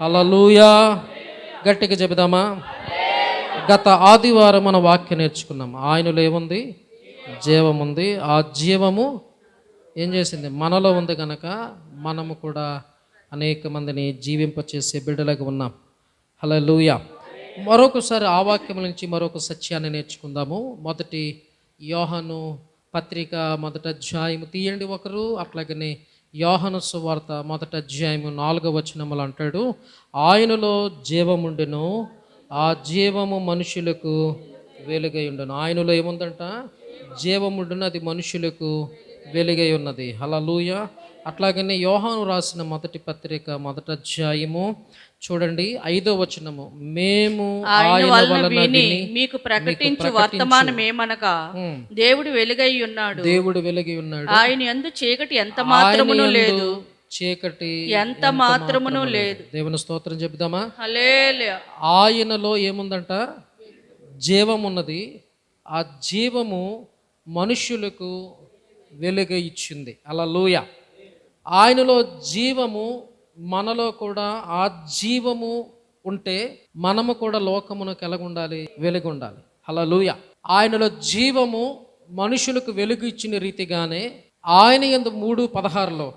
హల్లెలూయా. గట్టిగా చెబుదామా? గత ఆదివారం మన వాక్యం నేర్చుకున్నాం. ఆయనలో ఏముంది? జీవం ఉంది. ఆ జీవము ఏం చేసింది? మనలో ఉంది కనుక మనము కూడా అనేక మందిని జీవింపచేసే బిడ్డలుగా ఉన్నాం. హల్లెలూయా. మరొకసారి ఆ వాక్యం నుంచి మరొక సత్యాన్ని నేర్చుకుందాము. మొదటి యోహాను పత్రిక మొదటి అధ్యాయము తీయండి ఒకరు. అట్లాగనే యోహాను సువార్త మొదటి అధ్యాయము 4వ వచనములు అంటాడు, ఆయనలో జీవముండెను, ఆ జీవము మనుషులకు వెలుగై ఉండను. ఆయనలో ఏముందంట? జీవముండును, అది మనుషులకు వెలుగై ఉన్నది. హల్లెలూయా. అట్లాగనే యోహాను రాసిన మొదటి పత్రిక మొదటి అధ్యాయము చూడండి 5వ వచనము, మేము ఆయన వలన విని మీకు ప్రకటించు వర్తమానమేమనగా దేవుడు వెలుగై ఉన్నాడు, దేవుడు వెలుగై ఉన్నాడు, ఆయన యందు చీకటి ఎంత మాత్రమును లేదు, చీకటి ఎంత మాత్రమును లేదు. దేవుని స్తోత్రం చెబుదామా? హల్లెలూయా. ఆయనలో ఏముందంట? జీవం ఉన్నది. ఆ జీవము మనుష్యులకు వెలుగ ఇచ్చింది. హల్లెలూయా. ఆయనలో జీవము, మనలో కూడా ఆ జీవము ఉంటే మనము కూడా లోకమునకు ఎలాగుండాలి? వెలుగుండాలి. హల్లెలూయా. ఆయనలో జీవము మనుషులకు వెలుగు ఇచ్చిన రీతిగానే ఆయన యందు 3:16లో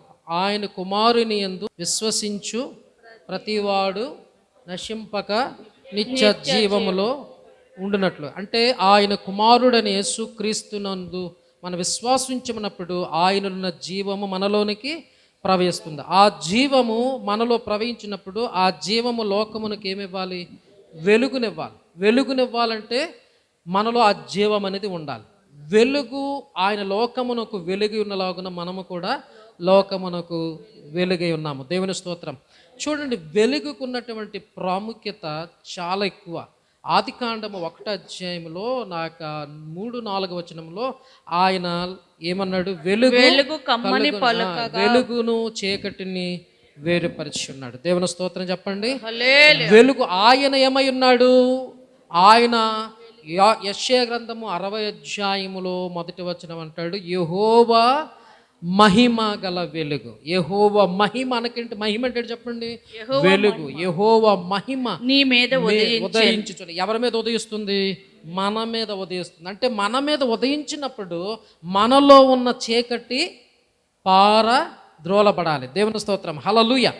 ఆయన కుమారుని యందు విశ్వసించు ప్రతివాడు నశింపక నిత్య జీవములో ఉండునట్లు. అంటే ఆయన కుమారుడని యేసు క్రీస్తునందు మన విశ్వాసించినప్పుడు ఆయనలున్న జీవము మనలోనికి ప్రవహిస్తుంది. ఆ జీవము మనలో ప్రవహించినప్పుడు ఆ జీవము లోకమునకు ఏమివ్వాలి? వెలుగునివ్వాలి. వెలుగునివ్వాలంటే మనలో ఆ జీవం అనేది ఉండాలి. వెలుగు ఆయన లోకమునకు వెలుగు ఉన్నలాగున మనము కూడా లోకమునకు వెలుగై ఉన్నాము. దేవుని స్తోత్రం. చూడండి, వెలుగుకున్నటువంటి ప్రాముఖ్యత చాలా ఎక్కువ. ఆదికాండము 1వ అధ్యాయంలో నాకు 3-4 వచనంలో ఆయన ఏమన్నాడు? వెలుగు కమ్మని పలుకగా, వెలుగును చీకటిని వేరుపరిచి ఉన్నాడు. దేవుని స్తోత్రం చెప్పండి. హల్లెలూయా. వెలుగు ఆయన ఏమై ఉన్నాడు? ఆయన యెషయా గ్రంథము 60వ అధ్యాయములో 1వ వచనం అంటాడు, యెహోవా మహిమ గల వెలుగు. యెహోవా మహిమ అనకంటే మహిమ అంటే చెప్పండి, వెలుగు. యెహోవా మహిమ నీ మీద ఉదయించు. ఎవరి మీద ఉదయిస్తుంది? మన మీద ఉదయిస్తుంది. అంటే మన మీద ఉదయించినప్పుడు మనలో ఉన్న చీకటి ద్రోలబడాలి. దేవుని స్తోత్రం. హల్లెలూయా.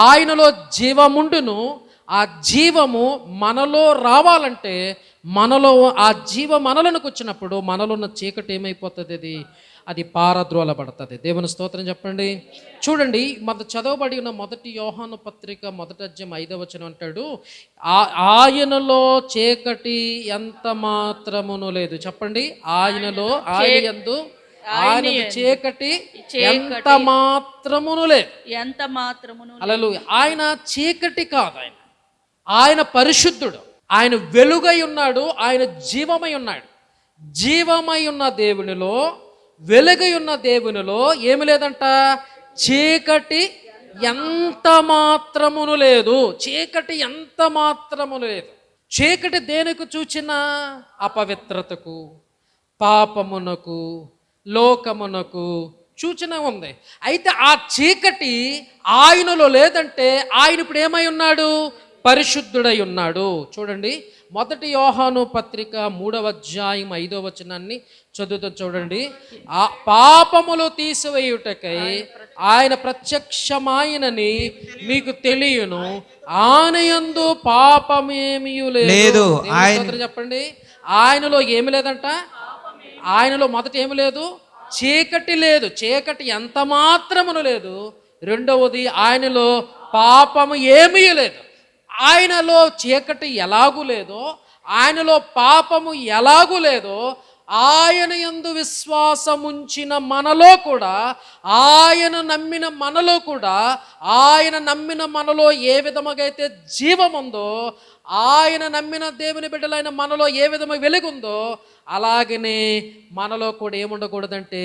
ఆయనలో జీవముండును, ఆ జీవము మనలో రావాలంటే మనలో ఆ జీవ మనలోనికి వచ్చినప్పుడు మనలో ఉన్న చీకటి ఏమైపోతుంది? అది పారద్రోలబడుతుంది. దేవుని స్తోత్రం చెప్పండి. చూడండి, చదవబడి ఉన్న మొదటి యోహాను పత్రిక మొదటి అధ్యాయం 5వ వచనం అంటాడు, ఆయనలో చీకటి ఎంత మాత్రమును లేదు. చెప్పండి, ఆయనలో ఆయన చీకటి ఎంత మాత్రమును లేదు. ఎంత మాత్రమును. హల్లెలూయా. ఆయన చీకటి కాదు, ఆయన పరిశుద్ధుడు, ఆయన వెలుగై ఉన్నాడు, ఆయన జీవమై ఉన్నాడు. జీవమై ఉన్న దేవునిలో, వెలుగై ఉన్న దేవునిలో ఏమి లేదంట? చీకటి ఎంత మాత్రమును లేదు. చీకటి ఎంత మాత్రమును లేదు. చీకటి దేనికి చూచినా అపవిత్రతకు, పాపమునకు, లోకమునకు సూచన ఉంది. అయితే ఆ చీకటి ఆయనలో లేదంటే ఆయన ఇప్పుడు ఏమై ఉన్నాడు? పరిశుద్ధుడై ఉన్నాడు. చూడండి, మొదటి యోహాను పత్రిక 3వ అధ్యాయం 5వ వచనాన్ని చదువుతూ చూడండి, ఆ పాపములు తీసివేయుటకై ఆయన ప్రత్యక్షమాయనని మీకు తెలియను, ఆయన యందు పాపమేమీ లేదు. చెప్పండి, ఆయనలో ఏమి లేదంట? ఆయనలో మొదటి ఏమి లేదు? చీకటి లేదు. చీకటి ఎంత మాత్రమును లేదు. రెండవది, ఆయనలో పాపము ఏమీ లేదు. ఆయనలో చీకటి ఎలాగూ లేదో, ఆయనలో పాపము ఎలాగూ లేదో, ఆయన యందు విశ్వాసముంచిన మనలో కూడా, ఆయన నమ్మిన మనలో కూడా, ఆయన నమ్మిన మనలో ఏ విధముగా అయితే జీవం ఉందో, ఆయన నమ్మిన దేవుని బిడ్డలైన మనలో ఏ విధమైన వెలుగుందో, అలాగనే మనలో కూడా ఏముండకూడదంటే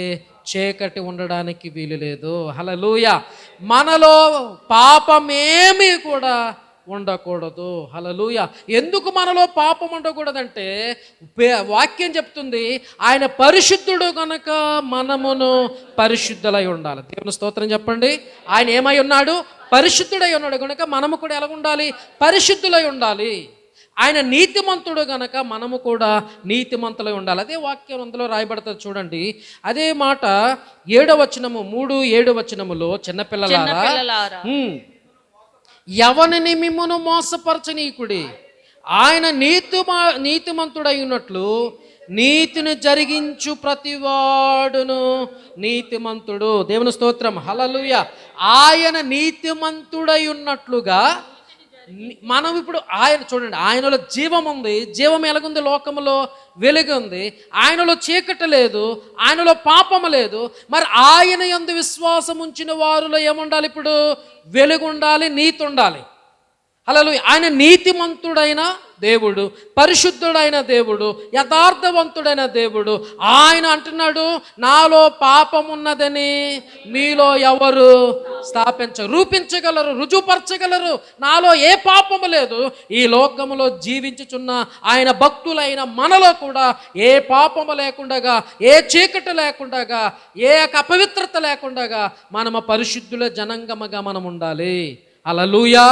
చీకటి ఉండడానికి వీలు లేదు. హల్లెలూయా. మనలో పాపమేమీ కూడా ఉండకూడదు. హల్లెలూయా. ఎందుకు మనలో పాపం ఉండకూడదంటే వాక్యం చెప్తుంది, ఆయన పరిశుద్ధుడు కనుక మనమును పరిశుద్ధులై ఉండాలి. దేవుని స్తోత్రం చెప్పండి. ఆయన ఏమై ఉన్నాడు? పరిశుద్ధుడై ఉన్నాడు కనుక మనము కూడా ఎలా ఉండాలి? పరిశుద్ధులై ఉండాలి. ఆయన నీతిమంతుడు గనక మనము కూడా నీతిమంతులై ఉండాలి. అదే వాక్యం అందులో రాయబడుతుంది చూడండి. అదే మాట 7వ వచనము 3-7 వచనములో, చిన్నపిల్లలారా ఎవనిని మిమ్మును మోసపరచనీకుడి, ఆయన నీతిమంతుడై ఉన్నట్లు నీతిని జరిగించు ప్రతివాడును నీతిమంతుడు. దేవుని స్తోత్రం, హల్లెలూయా. ఆయన నీతిమంతుడై ఉన్నట్లుగా మనం ఇప్పుడు ఆయన చూడండి, ఆయనలో జీవం ఉంది. జీవం ఎలాగుంది? లోకములో వెలుగు ఉంది. ఆయనలో చీకటి లేదు, ఆయనలో పాపము లేదు. మరి ఆయన యందు విశ్వాసం ఉంచిన వారిలో ఏముండాలి? ఇప్పుడు వెలుగు ఉండాలి, నీతి ఉండాలి. హల్లెలూయా. ఆయన నీతిమంతుడైన దేవుడు, పరిశుద్ధుడైన దేవుడు, యథార్థవంతుడైన దేవుడు. ఆయన అంటున్నాడు, నాలో పాపం ఉన్నదని మీలో ఎవరు రూపించగలరు, రుజువుపరచగలరు? నాలో ఏ పాపము లేదు. ఈ లోకములో జీవించుచున్న ఆయన భక్తులైన మనలో కూడా ఏ పాపము లేకుండగా, ఏ చీకటి లేకుండగా, ఏ అపవిత్రత లేకుండగా మనము పరిశుద్ధుల జనాంగముగా మనం ఉండాలి. హల్లెలూయా,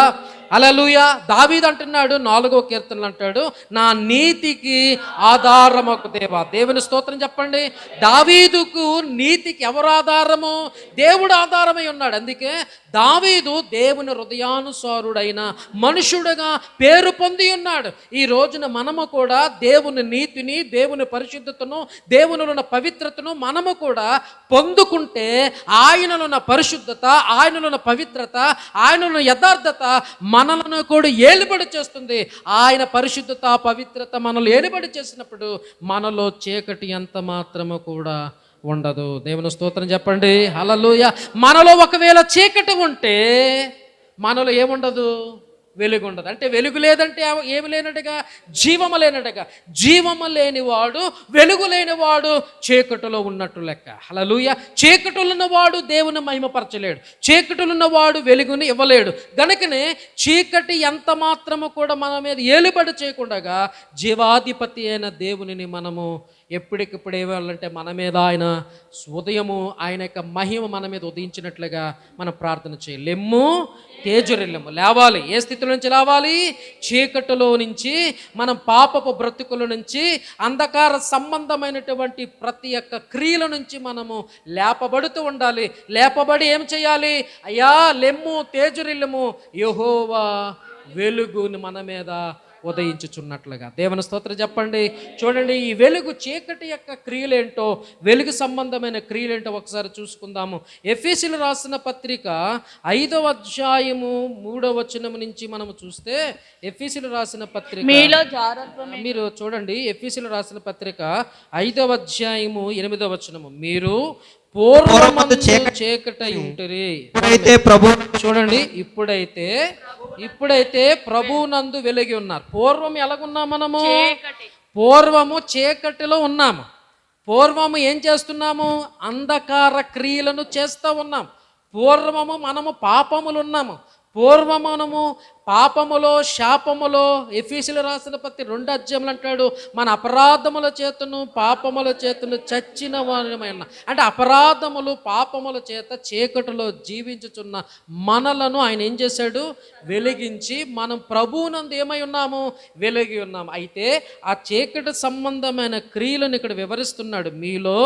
హల్లెలూయా. దావీదు అంటున్నాడు 4వ కీర్తనలు అంటాడు, నా నీతికి ఆధారమొక దేవా. దేవుని స్తోత్రం చెప్పండి. దావీదుకు నీతికి ఎవరు ఆధారము? దేవుడు ఆధారమై ఉన్నాడు. అందుకే దావీదు దేవుని హృదయానుసారుడైన మనుషుడుగా పేరు పొంది ఉన్నాడు. ఈ రోజున మనము కూడా దేవుని నీతిని, దేవుని పరిశుద్ధతను, దేవునిలో ఉన్న పవిత్రతను మనము కూడా పొందుకుంటే ఆయనలో ఉన్న పరిశుద్ధత, ఆయనలో ఉన్న పవిత్రత, ఆయనలో ఉన్న యథార్థత మనలను కూడా ఏలుబడి చేస్తుంది. ఆయన పరిశుద్ధత, పవిత్రత మనల్ని ఏలుబడి చేసినప్పుడు మనలో చీకటి ఎంత మాత్రము కూడా ఉండదు. దేవుని స్తోత్రం చెప్పండి, హల్లెలూయా. మనలో ఒకవేళ చీకటి ఉంటే మనలో ఏముండదు? వెలుగు ఉండదు. అంటే వెలుగు లేదంటే ఏమి లేనట్టుగా? జీవము లేనట్టుగా. జీవము లేనివాడు, వెలుగు లేనివాడు చీకటిలో ఉన్నట్టు లెక్క. హల్లెలూయా. చీకటిలో ఉన్నవాడు దేవుని మహిమపరచలేడు, చీకటిలో ఉన్నవాడు వెలుగుని ఇవ్వలేడు. గనుకనే చీకటి ఎంత మాత్రము కూడా మన మీద ఏలుబడి చేయకుండా జీవాధిపతి అయిన దేవునిని మనము ఎప్పటికిప్పుడు ఏవాలంటే మన మీద ఆయన ఉదయము ఆయన యొక్క మహిమ మన మీద ఉదయించినట్లుగా మనం ప్రార్థన చేయాలి. లెమ్ము తేజరిల్లెము, లేవాలి. ఏ స్థితిలో నుంచి లేవాలి? చీకటిలో నుంచి, మనం పాపపు బ్రతుకుల నుంచి, అంధకార సంబంధమైనటువంటి ప్రతి ఒక్క క్రియల నుంచి మనము లేపబడుతూ ఉండాలి. లేపబడి ఏం చేయాలి? అయ్యా లెమ్ము తేజరిల్లెము, యెహోవా వెలుగుని మన మీద ఉదయించుచున్నట్లుగా. దేవుని స్తోత్రం చెప్పండి. చూడండి, ఈ వెలుగు చీకటి యొక్క క్రియలేంటో, వెలుగు సంబంధమైన క్రియలేంటో ఒకసారి చూసుకుందాము. ఎఫెసీయులు రాసిన పత్రిక 5వ అధ్యాయము 3వ వచనం నుంచి మనము చూస్తే, ఎఫెసీయులు రాసిన పత్రిక మీరు చూడండి, ఎఫెసీయులు రాసిన పత్రిక 5వ అధ్యాయము 8వ వచనము, మీరు పూర్వమందు చీకటై ఉంటిరి. చూడండి, ఇప్పుడైతే ప్రభువునందు వెలిగి ఉన్నారు. పూర్వం ఎలాగున్నాం మనము? పూర్వము చీకటిలో ఉన్నాము. పూర్వము ఏం చేస్తున్నాము? అంధకార క్రియలను చేస్తూ ఉన్నాం. పూర్వము మనము పాపములు ఉన్నాము. పూర్వమనము పాపములో, శాపములో, ఎఫెసీయులు రాసిన పత్రిక 2వ అధ్యాయంలో అంటాడు, మన అపరాధముల చేతను పాపముల చేతను చచ్చిన వారమైన. అంటే అపరాధములు, పాపముల చేత చీకటిలో జీవించుచున్న మనలను ఆయన ఏం చేశాడు? వెలిగించి మనం ప్రభువునందు ఏమై ఉన్నాము? వెలిగి ఉన్నాము. అయితే ఆ చీకటి సంబంధమైన క్రియలను ఇక్కడ వివరిస్తున్నాడు. మీలో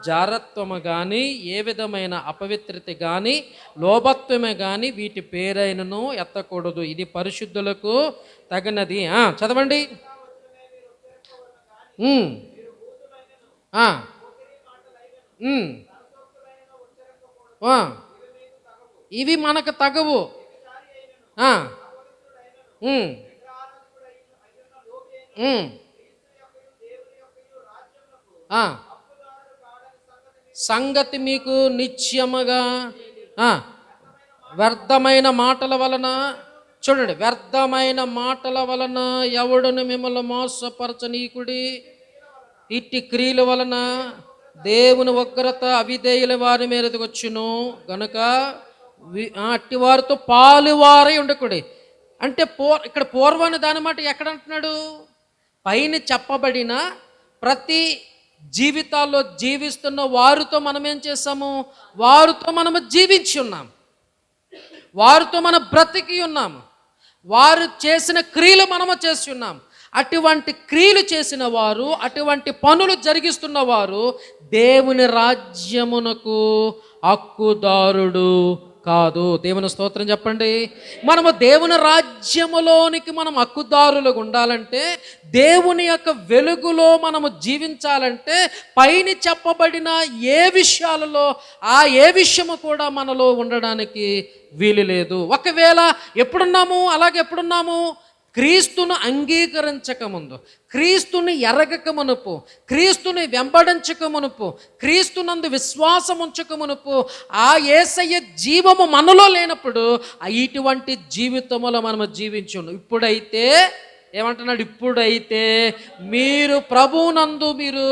జారత్వము కానీ, ఏ విధమైన అపవిత్రత కానీ, లోభత్వమే కానీ వీటి పేరైనను ఎత్తకూడదు. ఇది పరిశుద్ధులకు తగినది. చదవండి. ఇవి మనకు తగవు. సంగతి మీకు నిశ్చయముగా వ్యర్థమైన మాటల వలన, చూడండి, వ్యర్థమైన మాటల వలన ఎవడును మిమ్మల్ని మోసపరచనీకుడి. ఇట్టి క్రియల వలన దేవుని ఉగ్రత అవిధేయుల వారి మీదకి వచ్చును గనుక అట్టి వారితో పాలువారై ఉండకుడి. అంటే ఇక్కడ పూర్వాన్ని దాని మాట ఎక్కడ అంటున్నాడు? పైన చెప్పబడిన ప్రతి జీవితాల్లో జీవిస్తున్న వారితో మనం ఏం చేస్తాము? వారితో మనము జీవించి ఉన్నాం. వారితో మనం బ్రతికి ఉన్నాము, వారు చేసిన క్రియలు మనము చేసి ఉన్నాము. అటువంటి క్రియలు చేసిన వారు, అటువంటి పనులు జరిగిస్తున్న వారు దేవుని రాజ్యమునకు హక్కుదారుడు కాదు. దేవుని స్తోత్రం చెప్పండి. మనము దేవుని రాజ్యములోనికి మనం హక్కుదారులుగా ఉండాలంటే, దేవుని యొక్క వెలుగులో మనము జీవించాలంటే, పైన చెప్పబడిన ఏ విషయాలలో ఏ విషయము కూడా మనలో ఉండడానికి వీలు లేదు. ఒకవేళ ఎప్పుడున్నాము క్రీస్తును అంగీకరించక ముందు, క్రీస్తుని ఎరగక మునుపు, క్రీస్తుని వెంబడించక మునుపు, క్రీస్తునందు విశ్వాసం ఉంచక మునుపు, ఆ యేసయ్య జీవము మనలో లేనప్పుడు ఇటువంటి జీవితంలో మనము జీవించుండు. ఇప్పుడైతే ఏమంటున్నాడు? ఇప్పుడైతే మీరు ప్రభువునందు మీరు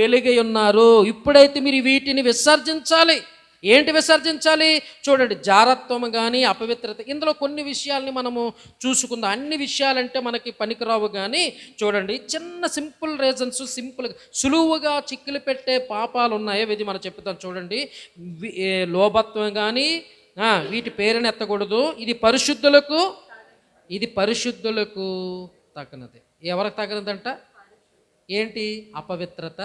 వెలుగై ఉన్నారు. ఇప్పుడైతే మీరు వీటిని విసర్జించాలి. ఏంటి విసర్జించాలి? చూడండి, జారత్వము కానీ అపవిత్రత, ఇందులో కొన్ని విషయాల్ని మనము చూసుకుందాం. అన్ని విషయాలంటే మనకి పనికిరావు, కానీ చూడండి, చిన్న సింపుల్ రీజన్స్, సింపుల్గా సులువుగా చిక్కులు పెట్టే పాపాలు ఉన్నాయి. ఇది మనం చెప్తాం. చూడండి, లోభత్వం కానీ వీటి పేరుని ఎత్తకూడదు. ఇది పరిశుద్ధులకు తగినది. ఎవరికి తగినదంట? ఏంటి? అపవిత్రత,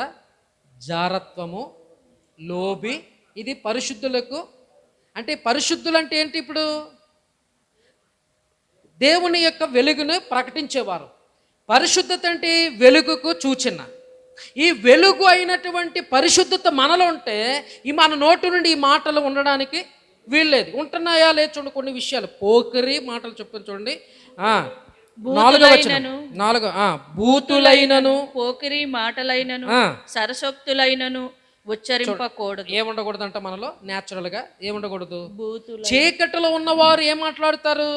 జారత్వము, లోభి. ఇది పరిశుద్ధులకు. అంటే పరిశుద్ధులు అంటే ఏంటి? ఇప్పుడు దేవుని యొక్క వెలుగును ప్రకటించేవారు. పరిశుద్ధత అంటే వెలుగుకు సూచన. ఈ వెలుగు అయినటువంటి పరిశుద్ధత మనలో ఉంటే మన నోటి నుండి ఈ మాటలు ఉండడానికి వీల్లేదు. ఉంటున్నాయా లేదు చూడండి. కొన్ని విషయాలు పోకరి మాటలు చెప్పని చూడండి. 4వ వచనం, బూతులైనను, పోకిరి మాటలైనను, సరసోక్తులైనను ఉచ్చరింపకూడదు. ఏముండకూడదు అంట మనలో? న్యాచురల్గా ఏముండకూడదు? చీకటిలో ఉన్నవారు ఏం మాట్లాడతారు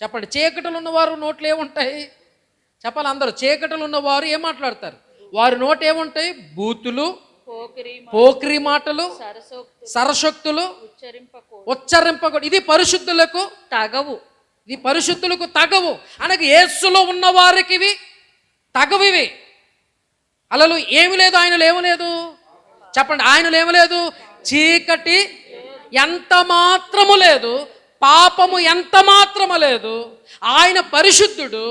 చెప్పండి? చీకటిలో ఉన్నవారు నోట్లు ఏముంటాయి చెప్పాలి అందరూ? చీకటిలో ఉన్నవారు ఏం మాట్లాడతారు? వారి నోటు ఏముంటాయి? బూతులు, పోకిరి మాటలు, సరసోక్తులు, ఉచ్చరింపకూడదు. ఇది పరిశుద్ధులకు తగవు. ఇది పరిశుద్ధులకు తగవు. అనగా యేసులో ఉన్న వారికి ఇవి తగవు. ఇవి అలలు ఏమి లేదు, ఆయనలో ఏమి లేదు చెప్పండి. ఆయనలో ఏమి లేదు? చీకటి ఎంత మాత్రము లేదు, పాపము ఎంత మాత్రము లేదు. ఆయన పరిశుద్ధుడు,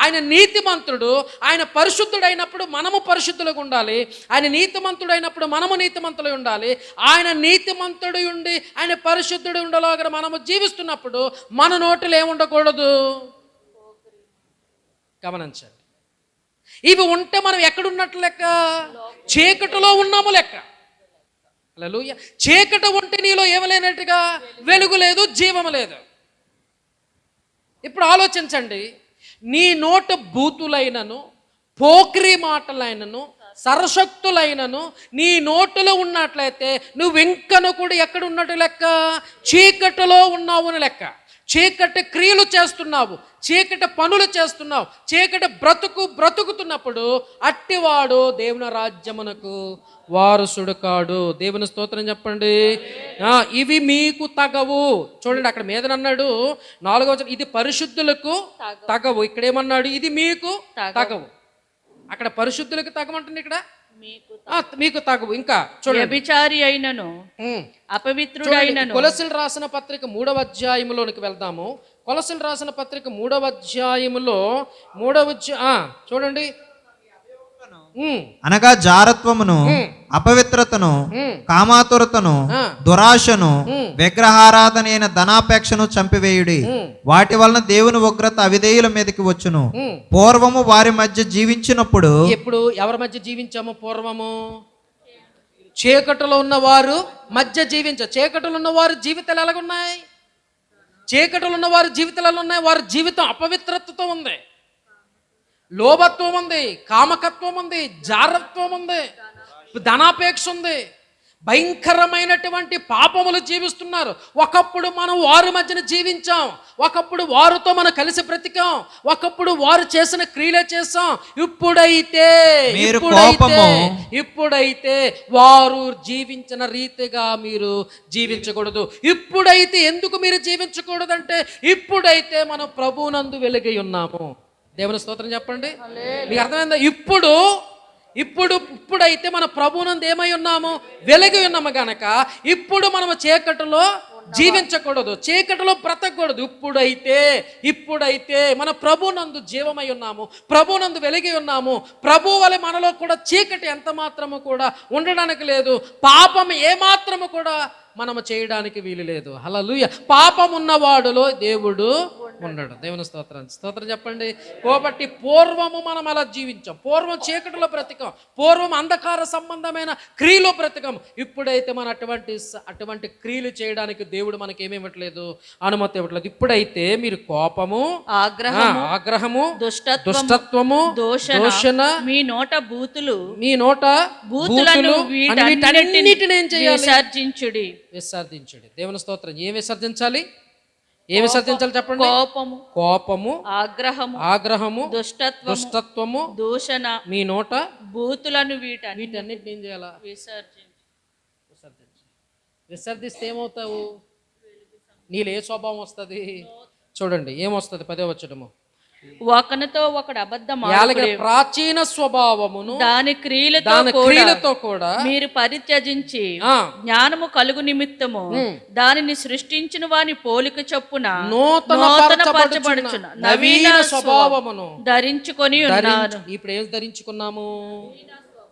ఆయన నీతిమంతుడు. ఆయన పరిశుద్ధుడైనప్పుడు మనము పరిశుద్ధులుగా ఉండాలి. ఆయన నీతిమంతుడైనప్పుడు మనము నీతిమంతులై ఉండాలి. ఆయన నీతిమంతుడు ఉండి ఆయన పరిశుద్ధుడు ఉండలాగా మనము జీవిస్తున్నప్పుడు మన నోటిలో ఏముండకూడదు? గమనించండి. ఇవి ఉంటే మనం ఎక్కడున్నట్లు లెక్క? చీకటిలో ఉన్నాము లెక్క. హల్లెలూయా. చీకటి ఉంటే నీలో ఏమలేనట్టుగా? వెలుగు లేదు, జీవము లేదు. ఇప్పుడు ఆలోచించండి, నీ నోట బూతులైనను, పోకిరి మాటలైనను, సరశక్తులైనను నీ నోటులో ఉన్నట్లయితే నువ్వు ఇంకను కూడా ఎక్కడ ఉన్నట్టు లెక్క? చీకటిలో ఉన్నావు లెక్క. చీకటి క్రియలు చేస్తున్నావు, చీకటి పనులు చేస్తున్నావు, చీకటి బ్రతుకుతున్నప్పుడు అట్టివాడు దేవుని రాజ్యమునకు వారసుడు కాడు. దేవుని స్తోత్రం చెప్పండి. ఇవి మీకు తగవు. చూడండి, అక్కడ మీదనన్నాడు 4వ వచనం, ఇది పరిశుద్ధులకు తగవు. ఇక్కడ ఏమన్నాడు? ఇది మీకు తగవు. అక్కడ పరిశుద్ధులకు తగమంటుంది, ఇక్కడ మీకు తగవు. ఇంకా చూడండి, వ్యభిచారి అయినను, అపవిత్రుడైనను. కొలసీలు రాసిన పత్రిక 3వ అధ్యాయములోనికి వెళ్దాము. కొలసీలు రాసిన పత్రిక 3వ అధ్యాయములో చూడండి, అనగా జారత్వమును, అపవిత్రతను, కామాతురతను, దురాశను, విగ్రహారాధనైన ధనాపేక్షను చంపివేయుడి. వాటి వలన దేవుని ఉగ్రత అవిధేయుల మీదకి వచ్చును. పూర్వము వారి మధ్య జీవించినప్పుడు. ఎప్పుడు ఎవరి మధ్య జీవించాము? పూర్వము చీకటిలో ఉన్నవారు మధ్య చీకటిలో ఉన్నవారు జీవితాలు ఎలాగున్నాయి? చీకటిలో ఉన్నవారి జీవితాలు ఎలా ఉన్నాయి? వారి జీవితం అపవిత్రతతో ఉంది, లోభత్వం ఉంది, కామకత్వం ఉంది, జారత్వం ఉంది, ధనాపేక్ష ఉంది, భయంకరమైనటువంటి పాపములు జీవిస్తున్నారు. ఒకప్పుడు మనం వారి మధ్యన జీవించాం, ఒకప్పుడు వారితో మనం కలిసి బ్రతికాం, ఒకప్పుడు వారు చేసిన క్రియలే చేసాం. ఇప్పుడైతే వారు జీవించిన రీతిగా మీరు జీవించకూడదు. ఇప్పుడైతే ఎందుకు మీరు జీవించకూడదంటే, ఇప్పుడైతే మనం ప్రభువునందు వెలుగై ఉన్నాము. దేవుని స్తోత్రం చెప్పండి. మీకు అర్థమైందా? ఇప్పుడైతే మన ప్రభువునందు ఏమై ఉన్నాము? వెలుగు ఉన్నాము గనక ఇప్పుడు మనము చీకటిలో జీవించకూడదు, చీకటిలో బ్రతకూడదు. ఇప్పుడైతే మన ప్రభునందు జీవమై ఉన్నాము, ప్రభునందు వెలిగి ఉన్నాము, ప్రభు వలె మనలో కూడా చీకటి ఎంత మాత్రము కూడా ఉండడానికి లేదు, పాపం ఏ మాత్రము కూడా మనము చేయడానికి వీలు లేదు. హల్లెలూయా. పాపం ఉన్నవాడులో దేవుడు ఉండడు. దేవుని స్తోత్రం చెప్పండి. కాబట్టి పూర్వము మనం అలా జీవించాం, పూర్వం చీకటిలో బ్రతికాం, పూర్వం అంధకార సంబంధమైన క్రియలో బ్రతికాం. ఇప్పుడైతే మన అటువంటి క్రియలు చేయడానికి దేవుడు మనకి ఏమి ఇవ్వట్లేదు, అనుమతి ఇవ్వట్లేదు. ఇప్పుడైతే మీరు కోపము, ఆగ్రహము, దుష్టత్వము, దూషణ, మీ నోట బూతులు వీటన్నిటిని ఏం చేయాలి? విసర్జించుడి. దేవుని స్తోత్రం. ఏం విసర్జించాలి చెప్పండి. కోపము, ఆగ్రహము, దుష్టత్వము, దూషణ, మీ నోట బూతులను వీటన్నిటిని ఏం చేయాలా? విసర్జిస్తే ఏమవుతావు? నీలో ఏ స్వభావం వస్తుంది చూడండి. ఏమొస్తుంది? 10వ వచనము. ఒకనితో ఒకడు అబద్ధం ప్రాచీన స్వభావమును దాని క్రియలతో కూడా మీరు పరిత్యజించి జ్ఞానము కలుగు నిమిత్తము దానిని సృష్టించిన వాని పోలిక చొప్పున నూతన పరచబడుచున్న నవీన స్వభావమును ధరించుకొని ఉన్నారు. ఇప్పుడు ఏం ధరించుకున్నాము?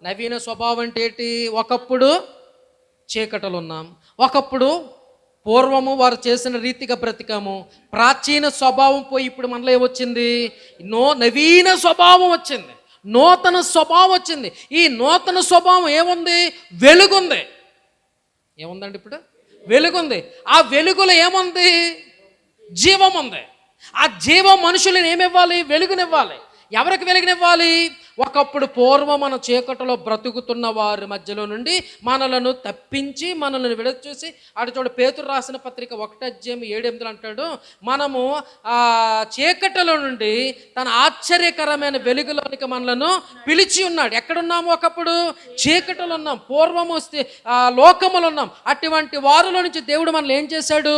నవీన స్వభావం అంటే ఏంటి? ఒకప్పుడు చీకటలు ఉన్నాం, ఒకప్పుడు పూర్వము వారు చేసిన రీతిగా బ్రతికాము. ప్రాచీన స్వభావం పోయి ఇప్పుడు మనలో ఏమొచ్చింది? నవీన స్వభావం వచ్చింది, నూతన స్వభావం వచ్చింది. ఈ నూతన స్వభావం ఏముంది? వెలుగుంది. ఏముందండి? ఇప్పుడు వెలుగుంది. ఆ వెలుగులో ఏముంది? జీవం ఉంది. ఆ జీవం మనుషులను ఏమివ్వాలి? వెలుగునివ్వాలి. ఎవరికి వెలుగునివ్వాలి? ఒకప్పుడు పూర్వం మన చీకటిలో బ్రతుకుతున్న వారి మధ్యలో నుండి మనలను తప్పించి మనల్ని విడచూసి చూడు పేతురు రాసిన పత్రిక 1:7 అంటాడు, మనము ఆ చీకటిలో నుండి తన ఆశ్చర్యకరమైన వెలుగులోనికి మనలను పిలిచి ఉన్నాడు. ఎక్కడున్నాము? ఒకప్పుడు చీకటిలో ఉన్నాం, పూర్వము లోకములో ఉన్నాం. అటువంటి వారిలో నుంచి దేవుడు మనల్ని ఏం చేశాడు?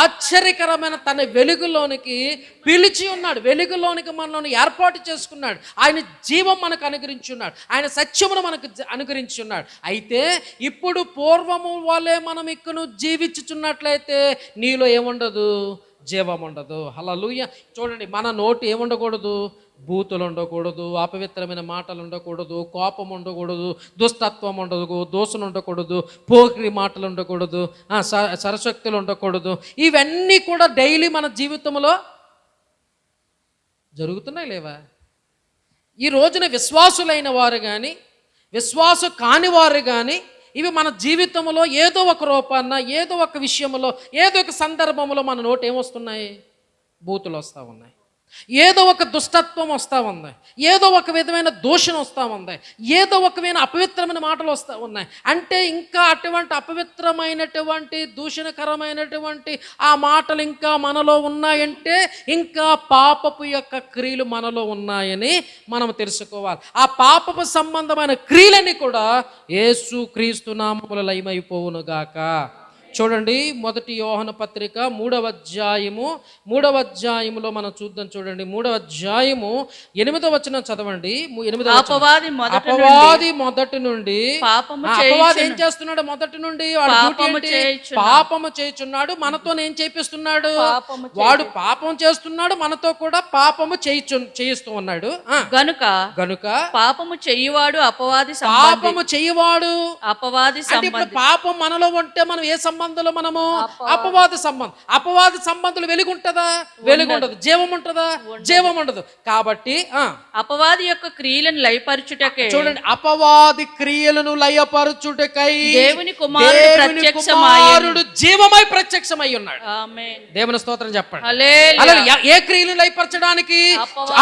ఆశ్చర్యకరమైన తన వెలుగులోనికి పిలిచి ఉన్నాడు. వెలుగులోనికి మనల్ని ఏర్పాటు చేసుకున్నాడు. ఆయన జీవం మనకు అనుగ్రహించున్నాడు, ఆయన సత్యమును మనకు అనుగ్రహించున్నాడు. అయితే ఇప్పుడు పూర్వము వలె మనం ఇక్కడ జీవించుచున్నట్లయితే నీలో ఏముండదు? జీవం ఉండదు. హల్లెలూయా. చూడండి, మన నోటి ఏముండకూడదు? బూతులు ఉండకూడదు, అపవిత్రమైన మాటలు ఉండకూడదు, కోపం ఉండకూడదు, దుస్తత్వం ఉండదు, దోషణ ఉండకూడదు, పోకిరి మాటలు ఉండకూడదు, సరశక్తులు ఉండకూడదు. ఇవన్నీ కూడా డైలీ మన జీవితంలో జరుగుతున్నాయి లేవా? ఈ రోజున విశ్వాసులైన వారు కానీ విశ్వాసు కాని వారు కానీ ఇవి మన జీవితంలో ఏదో ఒక రూపాన్న, ఏదో ఒక విషయంలో, ఏదో ఒక సందర్భంలో మన నోట ఏమొస్తున్నాయి? బూతులు వస్తూ ఉన్నాయి, ఏదో ఒక దుష్టత్వం వస్తూ ఉంది, ఏదో ఒక విధమైన దూషణ వస్తూ ఉంది, ఏదో ఒక విధమైన అపవిత్రమైన మాటలు వస్తూ ఉన్నాయి. అంటే ఇంకా అటువంటి అపవిత్రమైనటువంటి దూషణకరమైనటువంటి ఆ మాటలు ఇంకా మనలో ఉన్నాయంటే ఇంకా పాపపు యొక్క క్రియలు మనలో ఉన్నాయని మనం తెలుసుకోవాలి. ఆ పాపపు సంబంధమైన క్రియలన్నీ కూడా యేసు క్రీస్తు నామములో లయమైపోవును గాక. చూడండి, 1 యోహాను పత్రిక 3వ అధ్యాయములో మనం చూద్దాం. చూడండి, 3వ అధ్యాయము 8వ వచనం చదవండి. అపవాది మొదటి నుండి అపవాది ఏం చేస్తున్నాడు? మొదటి నుండి పాపము చేయుచున్నాడు. మనతో ఏం చేపిస్తున్నాడు? వాడు పాపం చేస్తున్నాడు, మనతో కూడా పాపము చేయిస్తూ ఉన్నాడు. గనుక పాపము చెయ్యవాడు అపవాది అంటే ఇప్పుడు పాపం మనలో ఉంటే మనం ఏ సంబంధంలో మనము? అపవాది సంబంధులు వెలుగుంటదా? వెలుగుండదు. జీవం ఉంటదా? జీవం ఉండదు. కాబట్టి అపవాది యొక్క క్రియలను లయపరచుటకై, చూడండి, అపవాది క్రియలను లయపరచుటకై దేవుని కుమారుడు జీవమై ప్రత్యక్షమై ఉన్నాడు. ఆమేన్. దేవుని స్తోత్రం చెప్పండి. హల్లెలూయా. ఏ క్రియలు లయపరచడానికి?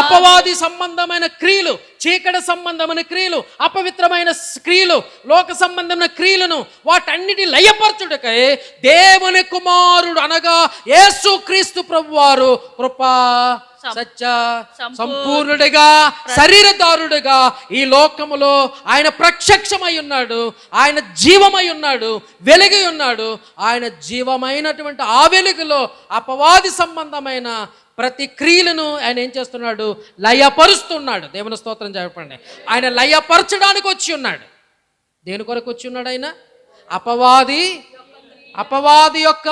అపవాది సంబంధమైన క్రియలు, చీకటి సంబంధమైన క్రియలు, అపవిత్రమైన క్రియలు, లోక సంబంధమైన క్రియలను వాటన్నిటి లయపరచుటకై దేవుని కుమారుడు అనగా యేసు క్రీస్తు ప్రభువారు కృపా సత్య సంపూర్ణుడిగా శరీరధారుడిగా ఈ లోకములో ఆయన ప్రత్యక్షమై ఉన్నాడు. ఆయన జీవమై ఉన్నాడు, వెలుగై ఉన్నాడు. ఆయన జీవమైనటువంటి ఆ వెలుగులో అపవాది సంబంధమైన ప్రతి క్రియలను ఆయన ఏం చేస్తున్నాడు? లయపరుస్తున్నాడు. దేవుని స్తోత్రం చెప్పండి. ఆయన లయపరచడానికి వచ్చి ఉన్నాడు. దేని కొరకు వచ్చి ఉన్నాడు? ఆయన అపవాది అపవాది యొక్క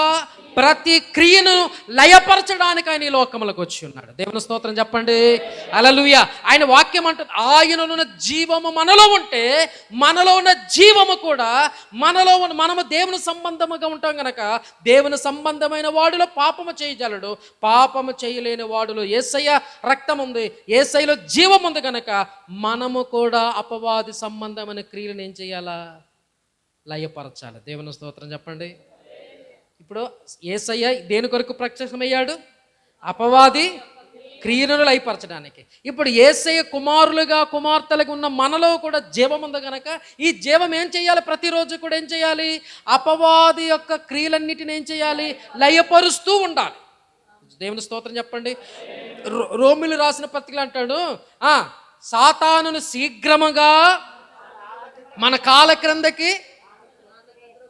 ప్రతి క్రియను లయపరచడానికి ఆయన ఈ లోకములకు వచ్చి ఉన్నాడు. దేవుని స్తోత్రం చెప్పండి. హల్లెలూయా. ఆయన వాక్యం అంటుంది, ఆయనలో ఉన్న జీవము మనలో ఉంటే మనలో ఉన్న జీవము కూడా మనలో ఉన్న, మనము దేవుని సంబంధముగా ఉంటాం గనక దేవుని సంబంధమైన వాడిలో పాపము చేయజలడు, పాపము చేయలేని వాడిలో యేసయ్య రక్తం ఉంది, యేసయ్యలో జీవం ఉంది గనక మనము కూడా అపవాది సంబంధమైన క్రియలను ఏం చేయాలా? లయపరచాలి. దేవుని స్తోత్రం చెప్పండి. ఇప్పుడు యేసయ్య దేని కొరకు ప్రత్యక్షమయ్యాడు? అపవాది క్రియలను లయపరచడానికి. ఇప్పుడు యేసయ్య కుమారులుగా కుమార్తెలుగా ఉన్న మనలో కూడా జీవం ఉంది కనుక ఈ జీవం ఏం చేయాలి? ప్రతిరోజు కూడా ఏం చేయాలి? అపవాది యొక్క క్రియలన్నిటిని ఏం చేయాలి? లయపరుస్తూ ఉండాలి. దేవుని స్తోత్రం చెప్పండి. రోమిలు రాసిన పత్రికలు అంటాడు, సాతానును శీఘ్రముగా మన కాళ్ళ క్రిందకి,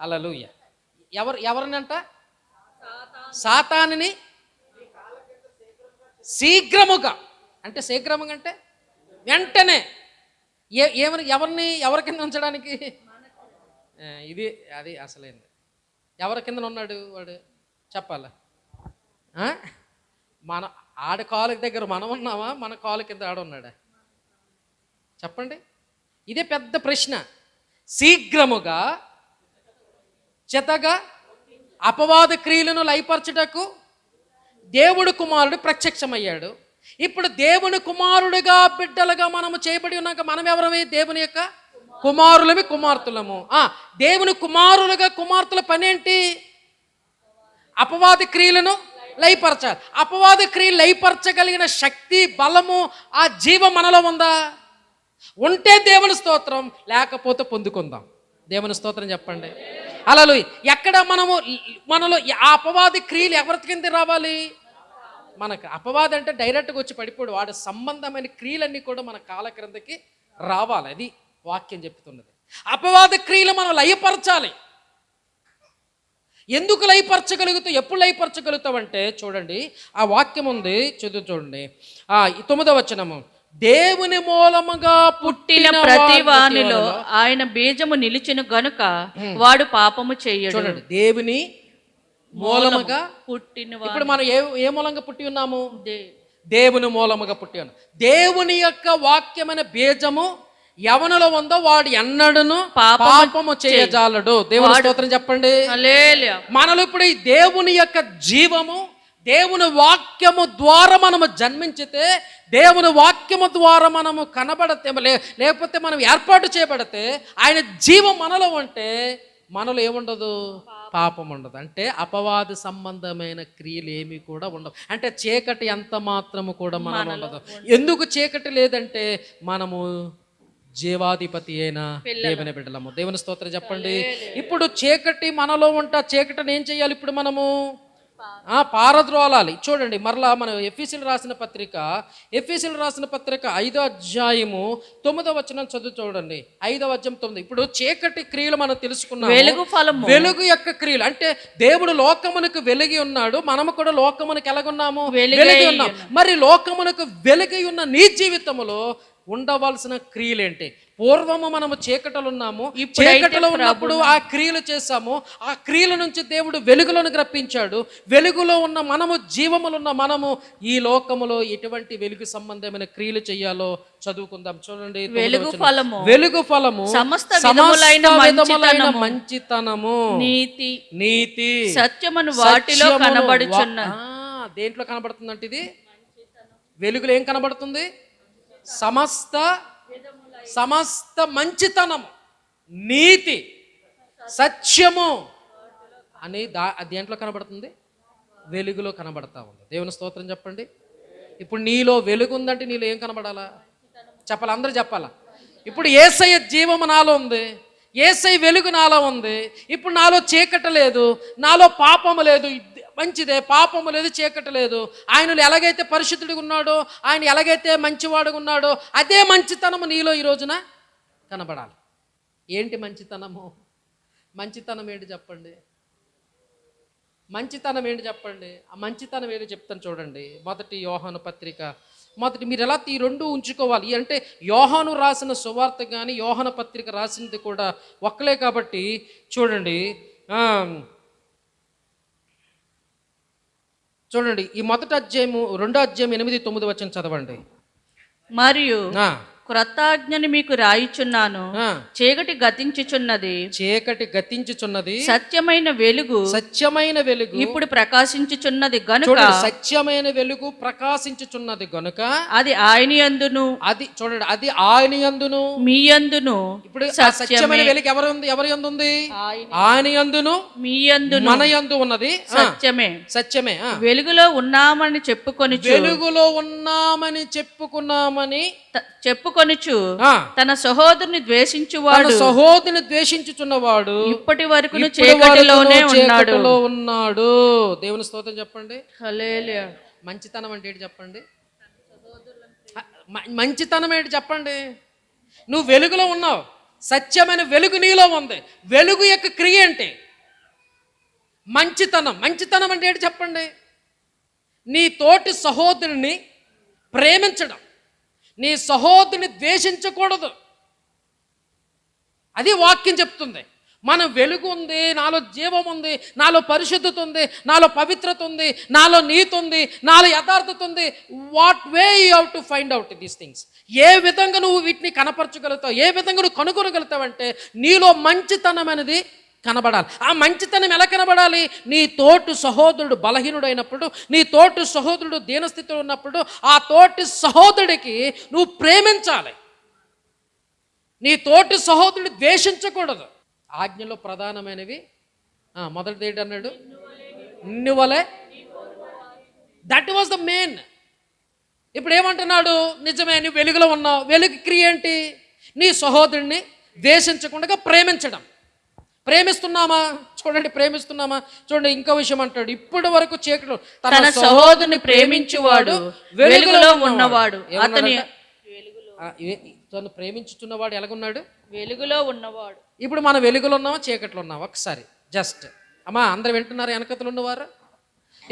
హల్లెలూయా, ఎవరినంట? సాతానుని శీఘ్రముగా. అంటే శీఘ్రముగా అంటే వెంటనే ఎవరి కింద ఉంచడానికి? ఇది అది అసలైంది. ఎవరి కింద ఉన్నాడు వాడు? చెప్పాలా? మన ఆడ కాలు దగ్గర మనం ఉన్నామా? మన కాలు కింద ఆడున్నాడా? చెప్పండి. ఇదే పెద్ద ప్రశ్న. శీఘ్రముగా చెతగా అపవాద క్రియలను లయపరచుటకు దేవుడు కుమారుడు ప్రత్యక్షమయ్యాడు. ఇప్పుడు దేవుని కుమారుడిగా బిడ్డలుగా మనము చేయబడి ఉన్నాక మనం ఎవరమే? దేవుని యొక్క కుమారులమి, కుమార్తెలము. దేవుని కుమారులుగా కుమార్తెల పని ఏంటి? అపవాది క్రియలను లయపరచాలి. అపవాది క్రియలు లయపరచగలిగిన శక్తి, బలము, ఆ జీవం మనలో ఉందా? ఉంటే దేవుని స్తోత్రం, లేకపోతే పొందుకుందాం. దేవుని స్తోత్రం చెప్పండి. హల్లెలూయా. ఎక్కడ మనలో ఆ అపవాది క్రియలు ఎవరి కింద రావాలి? మనకు. అపవాది అంటే డైరెక్ట్గా వచ్చి పడిపోడు, వాడి సంబంధమైన క్రియలన్నీ కూడా మన కాళ్ళ క్రిందకి రావాలి. అది వాక్యం చెప్తున్నది. అపవాది క్రియలు మనం లయపరచాలి. ఎందుకు లయపరచగలుగుతావు? ఎప్పుడు లయపరచగలుగుతావు అంటే చూడండి, ఆ వాక్యం ఉంది, చూడండి 9వ వచనము. దేవుని మూలముగా పుట్టిన ప్రతి వానిలో ఆయన బీజము నిలిచెను గనుక వాడు పాపము చేయడు. చూడండి, దేవుని మూలముగా పుట్టిన. ఇప్పుడు మనం ఏ మూలంగా పుట్టి ఉన్నాము? దేవుని మూలముగా పుట్టి ఉన్నాం. దేవుని యొక్క వాక్యమైన బీజము ఎవనిలో ఉందో వాడు ఎన్నడను పాపము చేయజాలడు. దేవుని స్తోత్రం చెప్పండి. హల్లెలూయా. మనలో ఇప్పుడు ఈ దేవుని యొక్క జీవము, దేవుని వాక్యము ద్వారా మనము జన్మించితే, దేవుని వాక్యము ద్వారా మనము కనబడితే, లేకపోతే మనం ఏర్పాటు చేయబడితే, ఆయన జీవం మనలో ఉంటే మనలో ఏముండదు? పాపం ఉండదు. అంటే అపవాది సంబంధమైన క్రియలు ఏమి కూడా ఉండవు. అంటే చీకటి ఎంత మాత్రము కూడా మనలో ఉండదు. ఎందుకు చీకటి లేదంటే మనము జీవాధిపతి అయిన దేవుని బిడ్డలము. దేవుని స్తోత్రం చెప్పండి. ఇప్పుడు చీకటి మనలో ఉంటా, చీకటిని ఏం చేయాలి? ఇప్పుడు మనము పారద్రోలాలి. చూడండి, మరలా మనం ఎఫెసీయులకు రాసిన పత్రిక 5వ అధ్యాయము 9వ వచనం చదువు చూడండి. 5వ అధ్యాయం 9. ఇప్పుడు చీకటి క్రియలు మనం తెలుసుకున్నాం. వెలుగు యొక్క క్రియలు అంటే దేవుడు లోకమునకు వెలిగి ఉన్నాడు, మనము కూడా లోకమునకు ఎలాగున్నాము? వెలిగి ఉన్నాం. మరి లోకమునకు వెలిగి ఉన్న నీ జీవితంలో ఉండవలసిన క్రియలేంటి? పూర్వము మనము చీకటలు ఉన్నాము, చీకటిలో ఉన్నప్పుడు ఆ క్రియలు చేశాము, ఆ క్రియల నుంచి దేవుడు వెలుగులోనికి రప్పించాడు. వెలుగులో ఉన్న మనము, జీవములు ఉన్న మనము ఈ లోకములో ఎటువంటి వెలుగు సంబంధమైన క్రియలు చేయాలో చదువుకుందాం. చూడండి, వెలుగు ఫలము సమస్త విధములైన మంచితనము, నీతి సత్యమును వాటిలో కనబడుచున్న. దేంట్లో కనబడుతుందంటే ఇది వెలుగులో ఏం కనబడుతుంది? సమస్త మంచితనము, నీతి, సత్యము అని దేంట్లో కనబడుతుంది? వెలుగులో కనబడతా ఉంది. దేవుని స్తోత్రం చెప్పండి. ఇప్పుడు నీలో వెలుగు ఉందంటే నీలో ఏం కనబడాలా? చెప్పాలి, అందరూ చెప్పాలా. ఇప్పుడు యేసయ్య జీవము నాలో ఉంది, యేసయ్య వెలుగు నాలో ఉంది. ఇప్పుడు నాలో చీకటి లేదు, నాలో పాపము లేదు. మంచిదే, పాపము లేదు, చీకటి లేదు. ఆయనలో ఎలాగైతే పరిశుద్ధుడిగా ఉన్నాడో, ఆయన ఎలాగైతే మంచివాడుగా ఉన్నాడో, అదే మంచితనము నీలో ఈ రోజున కనబడాలి. ఏంటి మంచితనము? మంచితనం ఏంటి చెప్పండి? మంచితనం ఏంటి చెప్పండి? ఆ మంచితనం ఏంటి చెప్తాను చూడండి. 1 యోహాను పత్రిక, మీరు ఎలా ఈ రెండు ఉంచుకోవాలి అంటే, యోహాను రాసిన సువార్త కానీ యోహాను పత్రిక రాసినది కూడా ఒక్కలే కాబట్టి చూడండి. చూడండి ఈ మొదటి అధ్యాయము 2వ అధ్యాయం 8, 9 వచనం చదవండి. మరియు ఆ, క్రొత్త ఆజ్ఞని మీకు రాయిచున్నాను, ఆ. చీకటి గతించుచున్నది, చీకటి గతించుచున్నది, సత్యమైన వెలుగు సత్యమైన వెలుగు ఇప్పుడు ప్రకాశించుచున్నది గనుక చూడండి, సత్యమైన వెలుగు ప్రకాశించుచున్నది గనుక అది ఆయన యందును అది చూడండి, అది ఆయన యందును మీ యందును ఇప్పుడు ఆ సత్యమైన వెలుగు ఎవరి యందు ఉంది? ఆయన యందును మీ యందును మన యందు ఉన్నది. సత్యమే. సత్యమే. వెలుగులో ఉన్నామని చెప్పుకొని వెలుగులో ఉన్నామని చెప్పుకున్నామని చెప్పుకొనుచు ఆ, తన సహోదరుని ద్వేషించువాడు తన సహోదరుని ద్వేషించుచున్నవాడు ఇప్పటి వరకు ఇప్పటి చీకటిలోనే వరకును ఉన్నాడు. చీకటిలో ఉన్నాడు. దేవుని స్తోత్రం చెప్పండి. హల్లెలూయా. మంచితనం అంటే ఏంటి చెప్పండి? మంచితనం ఏంటి చెప్పండి? నువ్వు వెలుగులో ఉన్నావు, సత్యమైన వెలుగు నీలో ఉంది. వెలుగు యొక్క క్రియ ఏంటి? మంచితనం. మంచితనం అంటే ఏంటి చెప్పండి? నీ తోటి సహోదరుని ప్రేమించడం, నీ సహోదరుని ద్వేషించకూడదు. అది వాక్యం చెప్తుంది. మనం వెలుగు ఉంది, నాలో జీవం ఉంది, నాలో పరిశుద్ధత ఉంది, నాలో పవిత్రత ఉంది, నాలో నీతి ఉంది, నాలో యథార్థత ఉంది. What way you have to find out these things. ఏ విధంగా నువ్వు వీటిని కనపరచగలుగుతావు, ఏ విధంగా నువ్వు కనుగొనగలుగుతావంటే నీలో మంచితనం అనేది కనబడాలి. ఆ మంచితనం ఎలా కనబడాలి? నీ తోటి సహోదరుడు బలహీనుడైనప్పుడు, నీ తోటి సహోదరుడు దీనస్థితిలో ఉన్నప్పుడు ఆ తోటి సహోదరుడికి నువ్వు ప్రేమించాలి. నీ తోటి సహోదరుడు ద్వేషించకూడదు. ఆజ్ఞలో ప్రధానమైనవి మొదటిది ఏంటి అన్నాడు? నిన్ను వలె. That was the main. ఇప్పుడు ఏమంటున్నాడు? నిజమే, నువ్వు వెలుగులో ఉన్నావు. వెలుగు క్రియ ఏంటి? నీ సహోదరుడిని ద్వేషించకుండా ప్రేమించడం. ప్రేమిస్తున్నామా? చూడండి, ప్రేమిస్తున్నామా? చూడండి, ఇంకో విషయం అంటాడు, ఇప్పటి వరకు చీకటిలో తన సహోదరుని ప్రేమించువాడు వెలుగులో ఉన్నవాడు. అతని తను ప్రేమించుచున్నవాడు ఎలాగున్నాడు? వెలుగులో ఉన్నవాడు. ఇప్పుడు మనం వెలుగులో ఉన్నామా, చీకట్లో ఉన్నామా? ఒకసారి జస్ట్ అమ్మా అందరు వింటున్నారు, వెనకతలు ఉన్నవారు.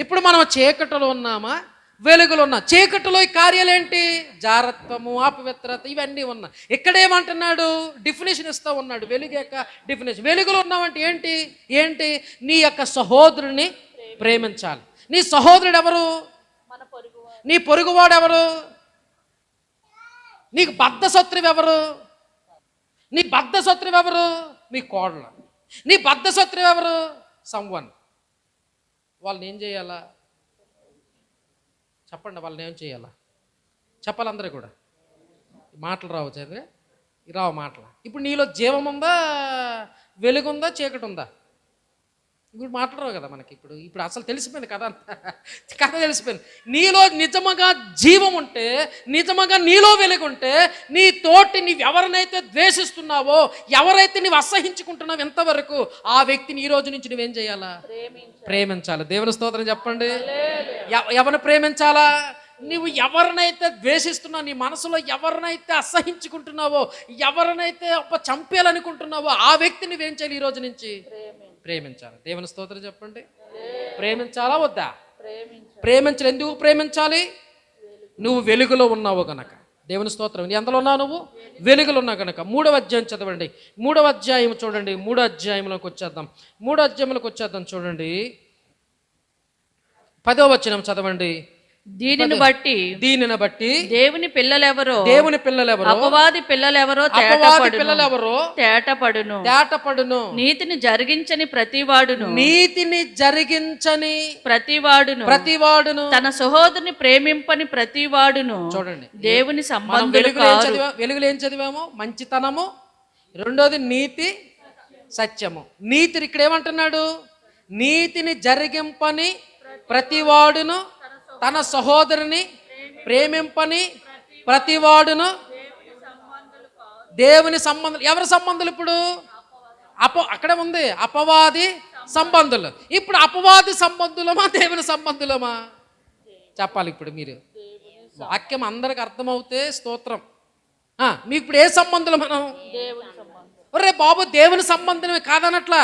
ఇప్పుడు మనం చీకటిలో ఉన్నామా, వెలుగులో ఉన్నా? చీకటిలో ఈ కార్యాలు ఏంటి? జారత్వము, అపవిత్రత, ఇవన్నీ ఉన్నాయి. ఇక్కడ ఏమంటున్నాడు? డెఫినేషన్ ఇస్తా ఉన్నాడు, వెలుగు యొక్క డెఫినేషన్. వెలుగులో ఉన్నామంటే ఏంటి? ఏంటి? నీ యొక్క సహోదరుని ప్రేమించాలి. నీ సహోదరుడు ఎవరు? నీ పొరుగువాడు ఎవరు? నీకు బద్ధ శత్రువు ఎవరు? నీ బద్ధ శత్రువు ఎవరు? మీ కోడలు. నీ బద్ధ శత్రువు ఎవరు? సమ్వన్. వాళ్ళని ఏం చేయాలా చెప్పండి? వాళ్ళని ఏం చేయాలా చెప్పాలి? అందరూ కూడా మాటలు రావు, చదివే రావు మాటలు. ఇప్పుడు నీలో జీవం ఉందా, వెలుగుందా, చీకటి ఉందా? ఇప్పుడు మాట్లాడరావు కదా మనకి. ఇప్పుడు అసలు తెలిసిపోయింది కథ అంతా. కథ తెలిసిపోయింది. నీలో నిజముగా జీవం ఉంటే, నిజముగా నీలో వెలుగుంటే, నీ తోటి నీవు ఎవరినైతే ద్వేషిస్తున్నావో, ఎవరైతే నీవు అసహించుకుంటున్నావు ఎంతవరకు, ఆ వ్యక్తిని ఈ రోజు నుంచి నువ్వేం చేయాలా? ప్రేమించాలి. దేవుని స్తోత్రం చెప్పండి. ఎవరిని ప్రేమించాలా? నువ్వు ఎవరినైతే ద్వేషిస్తున్నావు, నీ మనసులో ఎవరినైతే అసహించుకుంటున్నావో, ఎవరినైతే చంపేయాలనుకుంటున్నావో, ఆ వ్యక్తిని నువ్వేం చేయాలి? ఈ రోజు నుంచి ప్రేమించాలి. దేవుని స్తోత్రం చెప్పండి. ప్రేమించాలా వద్దా? ప్రేమించాలి. ఎందుకు ప్రేమించాలి? నువ్వు వెలుగులో ఉన్నావు గనక. దేవుని స్తోత్రం. నీ ఎంతలో ఉన్నావు? నువ్వు వెలుగులో ఉన్నావు గనక. 3వ అధ్యాయం చదవండి. 3వ అధ్యాయం చూడండి. 3వ అధ్యాయంలోకి వచ్చేద్దాం. 3వ అధ్యాయంలోకి వచ్చేద్దాం. చూడండి, 10వ వచనం చదవండి. దీనిని బట్టి దేవుని పిల్లలెవరో అపవాది పిల్లలెవరో తేటపడును. నీతిని జరిగించని ప్రతివాడును తన సహోదరుని ప్రేమింపని ప్రతివాడును. చూడండి, దేవుని సంబంధులు కారు. వెలుగులో ఏం చదివాము? మంచితనము, రెండోది నీతి, సత్యము. నీతి ఇక్కడ ఏమంటున్నాడు? నీతిని జరిగింపని ప్రతివాడును, తన సహోదరుని ప్రేమింపని ప్రతివాడును దేవుని సంబంధులు. ఎవరి సంబంధులు? ఇప్పుడు అక్కడే ఉంది అపవాది సంబంధులు. ఇప్పుడు అపవాది సంబంధులమా, దేవుని సంబంధులమా? చెప్పాలి. ఇప్పుడు మీరు వాక్యం అందరికి అర్థమవుతే స్తోత్రం. మీకు ఇప్పుడు ఏ సంబంధులు? మనం ఒరే బాబు దేవుని సంబంధమే కాదనట్లా.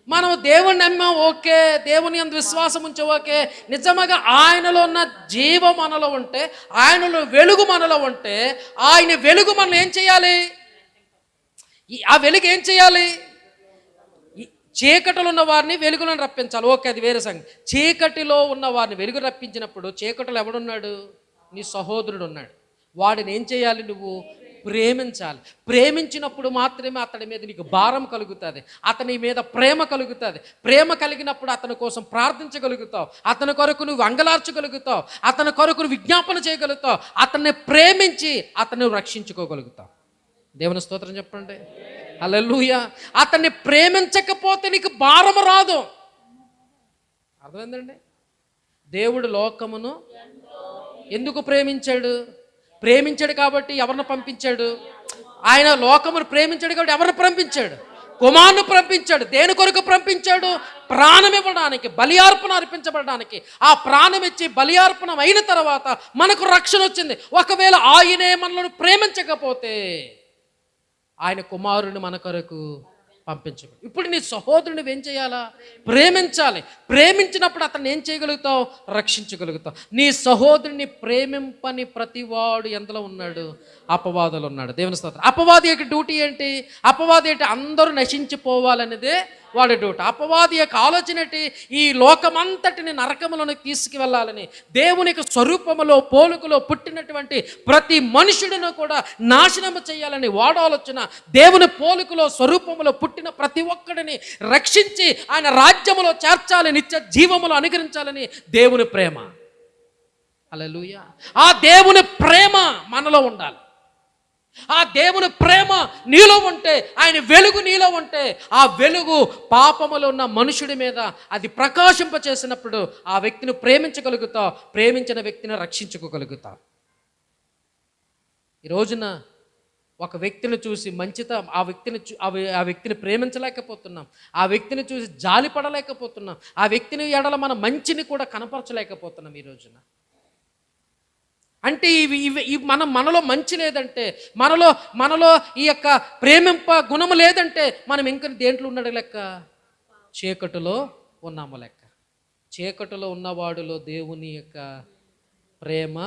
మనం దేవుని నమ్మాం, ఓకే, దేవుని యందు విశ్వాసం ఉంచే, ఓకే. నిజంగా ఆయనలో ఉన్న జీవం మనలో ఉంటే, ఆయనలో వెలుగు మనలో ఉంటే, ఆయన వెలుగు మనం ఏం చేయాలి? ఆ వెలుగు ఏం చేయాలి? చీకటిలో ఉన్న వారిని వెలుగులను రప్పించాలి. ఓకే, అది వేరే సంగతి. చీకటిలో ఉన్న వారిని వెలుగు రప్పించినప్పుడు చీకటిలో ఎవడున్నాడు? నీ సహోదరుడు ఉన్నాడు. వాడిని ఏం చేయాలి? నువ్వు ప్రేమించాలి. ప్రేమించినప్పుడు మాత్రమే అతడి మీద నీకు భారం కలుగుతుంది, అతని మీద ప్రేమ కలుగుతుంది. ప్రేమ కలిగినప్పుడు అతని కోసం ప్రార్థించగలుగుతావు, అతని కొరకు నువ్వు అంగలార్చగలుగుతావు, అతని కొరకు నువ్వు విజ్ఞాపన చేయగలుగుతావు, అతన్ని ప్రేమించి అతన్ని రక్షించుకోగలుగుతావు. దేవుని స్తోత్రం చెప్పండి. హల్లెలూయా. అతన్ని ప్రేమించకపోతే నీకు భారం రాదు. అర్థమైందండి? దేవుడు లోకమును ఎందుకు ప్రేమించాడు? ప్రేమించాడు కాబట్టి ఎవరిని పంపించాడు? ఆయన లోకమును ప్రేమించాడు కాబట్టి ఎవరిని పంపించాడు? కుమారుని పంపించాడు. దేని కొరకు పంపించాడు? ప్రాణం ఇవ్వడానికి, బలియార్పణ అర్పించబడడానికి. ఆ ప్రాణం ఇచ్చి బలియార్పణం అయిన తర్వాత మనకు రక్షణ వచ్చింది. ఒకవేళ ఆయనే మనల్ని ప్రేమించకపోతే ఆయన కుమారుని మన కొరకు పంపించడు. ఇప్పుడు నీ సహోదరుని ఏం చేయాలా? ప్రేమించాలి. ప్రేమించినప్పుడు అతన్ని ఏం చేయగలుగుతావు? రక్షించగలుగుతావు. నీ సహోదరుని ప్రేమింపని ప్రతివాడు ఎంతలో ఉన్నాడు? అపవాదులు ఉన్నాడు. దేవుని స్తోత్రం. అపవాది యొక్క డ్యూటీ ఏంటి? అపవాది ఏంటి? అందరూ నశించిపోవాలనేదే వాడి డ్యూటీ. అపవాది యొక్క ఆలోచన ఏంటి? ఈ లోకమంతటిని నరకములోకి తీసుకువెళ్ళాలని. దేవునికి స్వరూపములో పోలుకలో పుట్టినటువంటి ప్రతి మనుషుడిని కూడా నాశనము చేయాలని వాడు ఆలోచన. దేవుని పోలుకలో స్వరూపములో పుట్టిన ప్రతి ఒక్కడిని రక్షించి ఆయన రాజ్యములో చేర్చాలి, నిత్య జీవములో అనుగ్రహించాలని దేవుని ప్రేమ. హల్లెలూయా. ఆ దేవుని ప్రేమ మనలో ఉండాలి. ఆ దేవుని ప్రేమ నీలో ఉంటే, ఆయన వెలుగు నీలో ఉంటే, ఆ వెలుగు పాపములో ఉన్న మనుషుడి మీద అది ప్రకాశింప చేసినప్పుడు ఆ వ్యక్తిని ప్రేమించగలుగుతావు, ప్రేమించిన వ్యక్తిని రక్షించుకోగలుగుతావు. ఈ రోజున ఒక వ్యక్తిని చూసి ఆ వ్యక్తిని ప్రేమించలేకపోతున్నాం, ఆ వ్యక్తిని చూసి జాలి పడలేకపోతున్నాం, ఆ వ్యక్తిని ఎడల మన మంచిని కూడా కనపరచలేకపోతున్నాం ఈ రోజున. అంటే మనలో మంచి లేదంటే, మనలో ఈ యొక్క ప్రేమింప గుణము లేదంటే మనం ఇంకా దేంట్లో ఉన్నాడు లెక్క? చీకటిలో ఉన్నాము లెక్క. చీకటిలో ఉన్నవాడులో దేవుని యొక్క ప్రేమ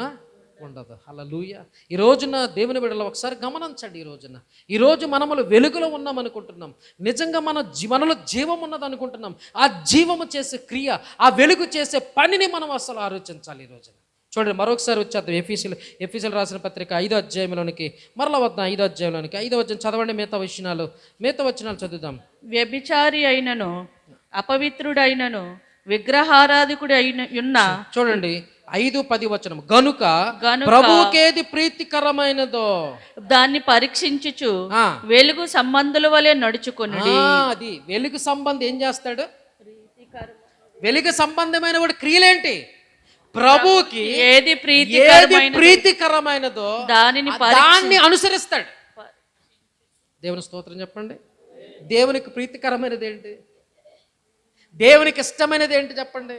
ఉండదు. హల్లెలూయా. ఈ రోజున దేవుని బిడ్డలు ఒకసారి గమనించండి. ఈ రోజు మనములు వెలుగులో ఉన్నాం అనుకుంటున్నాం, నిజంగా మనలో జీవం ఉన్నది అనుకుంటున్నాం. ఆ జీవము చేసే క్రియ, ఆ వెలుగు చేసే పనిని మనం అసలు ఆలోచించాలి. ఈ రోజున చూడండి, మరొకసారి వచ్చేద్దాం. ఎఫీసీలు రాసిన పత్రిక 5వ అధ్యాయంలోనికి మరలా వద్దాం. 5వ అధ్యాయంలోనికి 5వ అధ్యాయం చదవండి. మిగతా వచనాలు చదువుదాం. వ్యభిచారి అయినను, అపవిత్రుడైనను, విగ్రహారాధికుడు ఉన్న, చూడండి 5:10 వచనం. గనుక ప్రభువుకేది ప్రీతికరమైనదో దాన్ని పరీక్షించుచు వెలుగు సంబంధుల వలె నడుచుకొనుడి. అది వెలుగు సంబంధం ఏం చేస్తాడు? వెలుగు సంబంధమైన వాడు క్రియలేంటి? ప్రభువుకి ఏది ప్రీతికరమైనదో దాన్ని అనుసరిస్తాడు. దేవుని స్తోత్రం చెప్పండి. దేవునికి ప్రీతికరమైనది ఏంటి? దేవునికి ఇష్టమైనది ఏంటి చెప్పండి?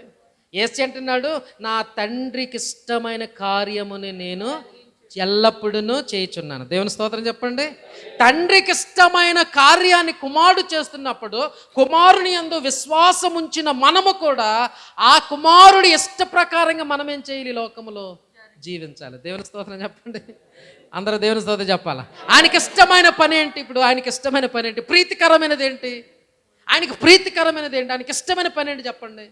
యేసు అంటున్నాడు, నా తండ్రికి ఇష్టమైన కార్యముని నేను ఎల్లప్పుడూ చేయుచున్నాను. దేవుని స్తోత్రం చెప్పండి. తండ్రికి ఇష్టమైన కార్యాన్ని కుమారుడు చేస్తున్నప్పుడు కుమారుని యందు విశ్వాసం ఉంచిన మనము కూడా ఆ కుమారుడి ఇష్ట ప్రకారంగా మనం ఏం చేయాలి? లోకములో జీవించాలి. దేవుని స్తోత్రం చెప్పండి. అందరూ దేవుని స్తోత్రం చెప్పాలా? ఆయనకి ఇష్టమైన పని ఏంటి? ఇప్పుడు ఆయనకి ఇష్టమైన పని ఏంటి? ప్రీతికరమైనది ఏంటి? ఆయనకి ప్రీతికరమైనది ఏంటి? ఆయనకి ఇష్టమైన పని ఏంటి చెప్పండి?